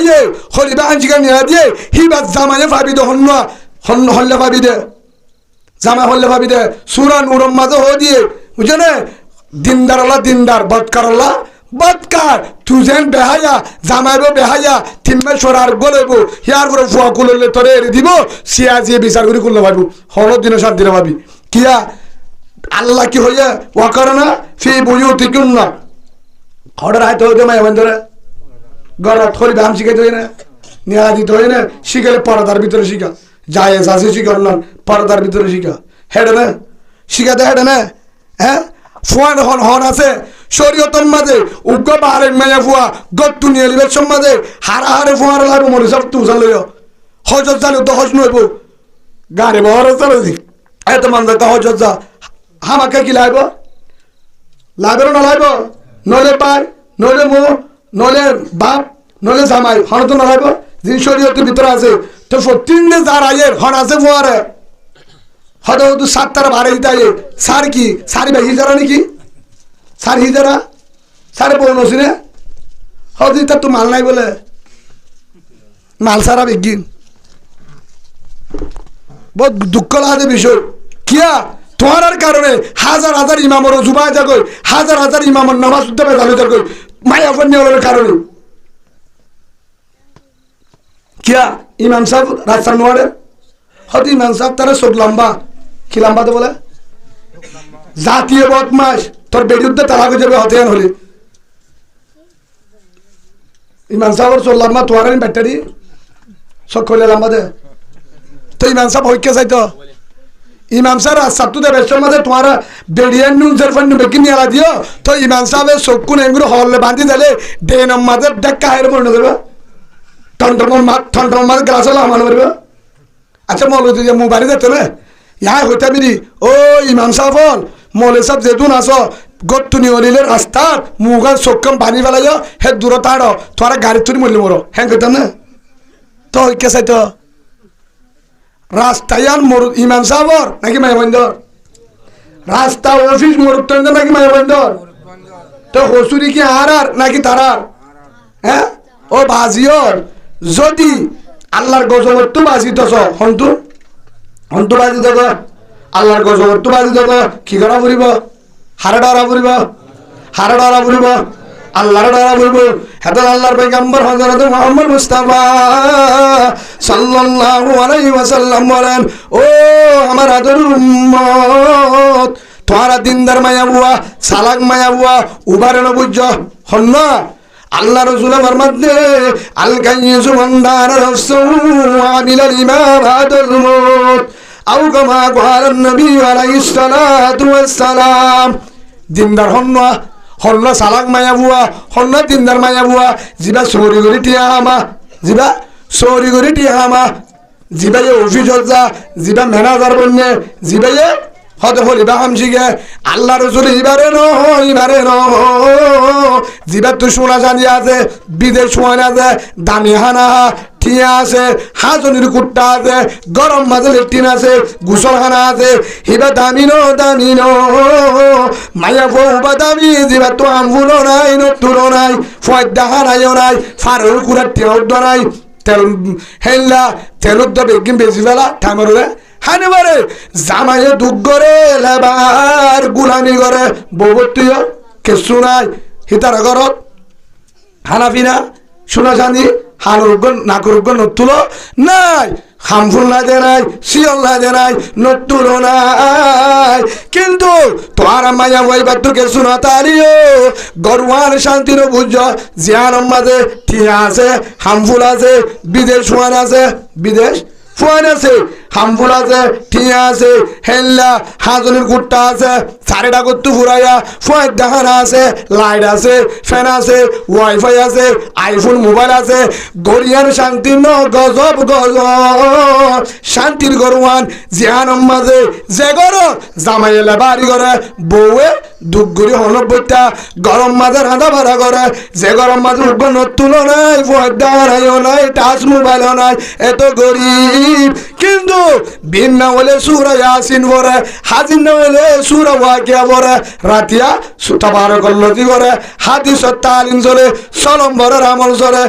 S1: হলিবা আঞ্চিকা নিয়ালা দিয়ে হিবা জামাইয়ে ভাবি দে হল্লে ভাবি দে জামাই হল্লে ভাবি দে সুরান উরম মাঝে হো দিয়ে বুঝছো না দিনদার আল্লাহ দিনদার বদকার আল্লাহ বদকার তুজেন বেহায়া জামাইবো বেহায়া তিনবার সরার গলেবো হিয়ার করে ফুয়া কুললে তোরে এড়ে দিব সিয়া জিয়ে বিচার করে করলে ভাবু হলো দিনে শান্তিরে ভাবি কিয়া আল্লাহ কি হইয়া ওয়া করে না ফি বুয়ুতিকুন না অর্ডার আইতে হইতে মায়া বন্ধরে গরত খরি দাম শিখাইতে হয় না নিয়া দিতে হয় না শিখালে পর্দার ভিতরে শিখা যায় আছে শিখার না পর্দার ভিতরে শিখা হেডে না শিখাতে হেডে না হ্যাঁ ফুয়ান হন আছে শরীয়তের মাঝে উগ্র বাহারে মায়া ফুয়া গত্তু নিয়ে লিবের সম্মাদে হারে ফুয়ার লাগবো মনে সব তুষার লইও হজত জানো তো হজ নইব গাড়ি বহর চালো দিক এত মানুষ হজত যা হামাকে কি লাগব লাগবে না লাগব নইলে পায় নইলে মো নইলে বাপ নইলে জামাই হন তো না লাগব যিনি শরীয়তের ভিতরে আছে তো প্রতিদিনে যার আয়ের হন আছে ফুয়ারে হয়তো 7 তারা ভাড়া দিতে আয়ে সার কি সারি ভাই হিজারা নাকি সার হিজারা সারে পৌঁছি না হয়তো তার তো মাল নাই বলে মাল সারা বিজ্ঞান বহুত দুঃখ লাগে বিষয় কিয়া তোমার কারণে হাজার হাজার ইমামর জুবাই যাগই হাজার হাজার ইমামর নামাজ উঠতে পারে চালু যাগই মায়া ফন্যের কারণে কিয়া ইমাম সাহেব রাস্তা নোয়ারে হয়তো ইমাম সাহেব তারা সব লম্বা কি লম্বা তো বলে জাতীয় বদমাস তোর বিরুদ্ধে তারা যাবে হতেন হলে ইমাম সাহেবের চল লম্বা তোমার ব্যাটারি সব খোলে লম্বা দে তো ইমাম সাহেব হইকে চাইতো ইমাম সাহেব রাস্তা দেবে মাঝে তোমার বেড়িয়ান নুনসের ফান্ডু বেকি নিয়ে দিও তো ইমাম সাহেবের চক্ষু এগুলো হলে বাঁধি দিলে ডেন মাঝে দেখা হের মনে দেবে ঠন মাঝে গ্লাস হলে আমার মারবে আচ্ছা মৌল মোবাইলে যেতে না ইয়া হইতে বিরি ও ইমাম সাহেব মৌলে সাহেব যেতুন আস গত্তু নিয়ে রাস্তা মুগার চক্ষম পানি ফেলাই হে দূর তাড় তোরা গাড়ি তুলি মরলি মর হ্যাঁ কইতাম না তো কে চাইতো রাস্তায়ান মরু ইমাম সাহেবর নাকি মায়াবন্দর রাস্তা অফিস মরুত্তর নাকি মায়াবন্দর তো হসুরি কি আর নাকি তারার হ্যাঁ ও বাজিওর যদি আল্লাহর গজবর তো বাজি দছ হন্তু হন্তু বাজি দেব আল্লাহর গজবর তো বাজি দেব কি করা ফুরিব হারে ডরা ফুরিব হারে ডরা ফুরিব আল্লাহর ডরা ফুরিব হেত আল্লাহর পয়গম্বর হযরত মুহাম্মদ মুস্তাফা সাল্লাল্লাহু আলাইহি ওয়াসাল্লাম বলেন ও আমার আদরের উম্মত তোরা দিনদার মায়া বুয়া সালাক মায়া বুয়া উবারে নবুজ্জ হন্ন আল্লাহ রসুল আমার মধ্যে আল কাইয়িসু মান্দার রাসূল আমিলাল ইমাম আদল মুত আও কামা ক্বালান নবী আলাইহিস সালাতু ওয়াস সালাম দিনদার হন্ন সালাক মায়া বুয়া হন্ন দিনদার মায়া বুয়া জিবা চোরি কৰি টিয়া আমা জিবা চোরি কৰি টিয়া আমা জিবা অফিসত যা জিবা ম্যানেজার বন্যে জিবা হতে হলিবা হামসিগে আল্লাহ রসুল ইবারে জিবার তো সোনা জানি আছে বিদেশ সোনা আছে দামি হানা ঠিয়া আছে হাজনির কুট্টা আছে গরম মাঝে লেট্রিন আছে গুসল হানা আছে হিবা দামি ন মায়া ফৌবা দামি জিবার তো আমফুলো নাই নতুনো নাই ফয়দা হানাইও নাই ফারের কুড়ার তেল নাই তেল হেল্লা তেলত তো বেগিন বেশি ফেলা ঠামরে হানিবারে জামাইয়ে দুঃখ করে লেবার গুলামি করে বৌবত্তীয় কেসু নাই হিতার ঘরত হানাফিনা সোনা চাঁদি হানুরুগ্য নাকুরুগ্য নতুলো নাই হামফুল লাগে নাই শিয়ল লাগে নাই নতুলো নাই কিন্তু তোমার মায়া ওইবার তো কেসু না তারিও গরওয়ান শান্তির বুঝ জিয়ান মাঝে ঠিক আছে হামফুল আছে বিদেশ ফুয়ান আছে বিদেশ ফুয়ান আছে হামফুল আছে টিয়া আছে হেল্লা হাজনের গুট্টা আছে সারেটা করতে ফুরাইয়া ফয়ের দেখানা আছে লাইট আছে ফ্যান আছে ওয়াইফাই আছে আইফোন মোবাইল আছে গরিয়ার শান্তি ন গজব গজব শান্তির গরওয়ান জিহানম মাঝে যে গর জামাই এলে বাড়ি করে বউয়ে দুগুড়ি হনব্বইটা গরম মাঝে রাঁধা বাড়া করে যে গরম মাঝে উঠবো নতুন নাই ফয়ের দেখানাইও নাই টাচ মোবাইলও নাই এত গরিব কিন্তু বিন না হলে সুরা ইয়াসিন পড়ে হাজির না হলে সুরা ওয়াকিয়া পড়ে রাতিয়া সুতা বার করলো কি করে হাদিস তালিম চলে সলম বড় আমল চলে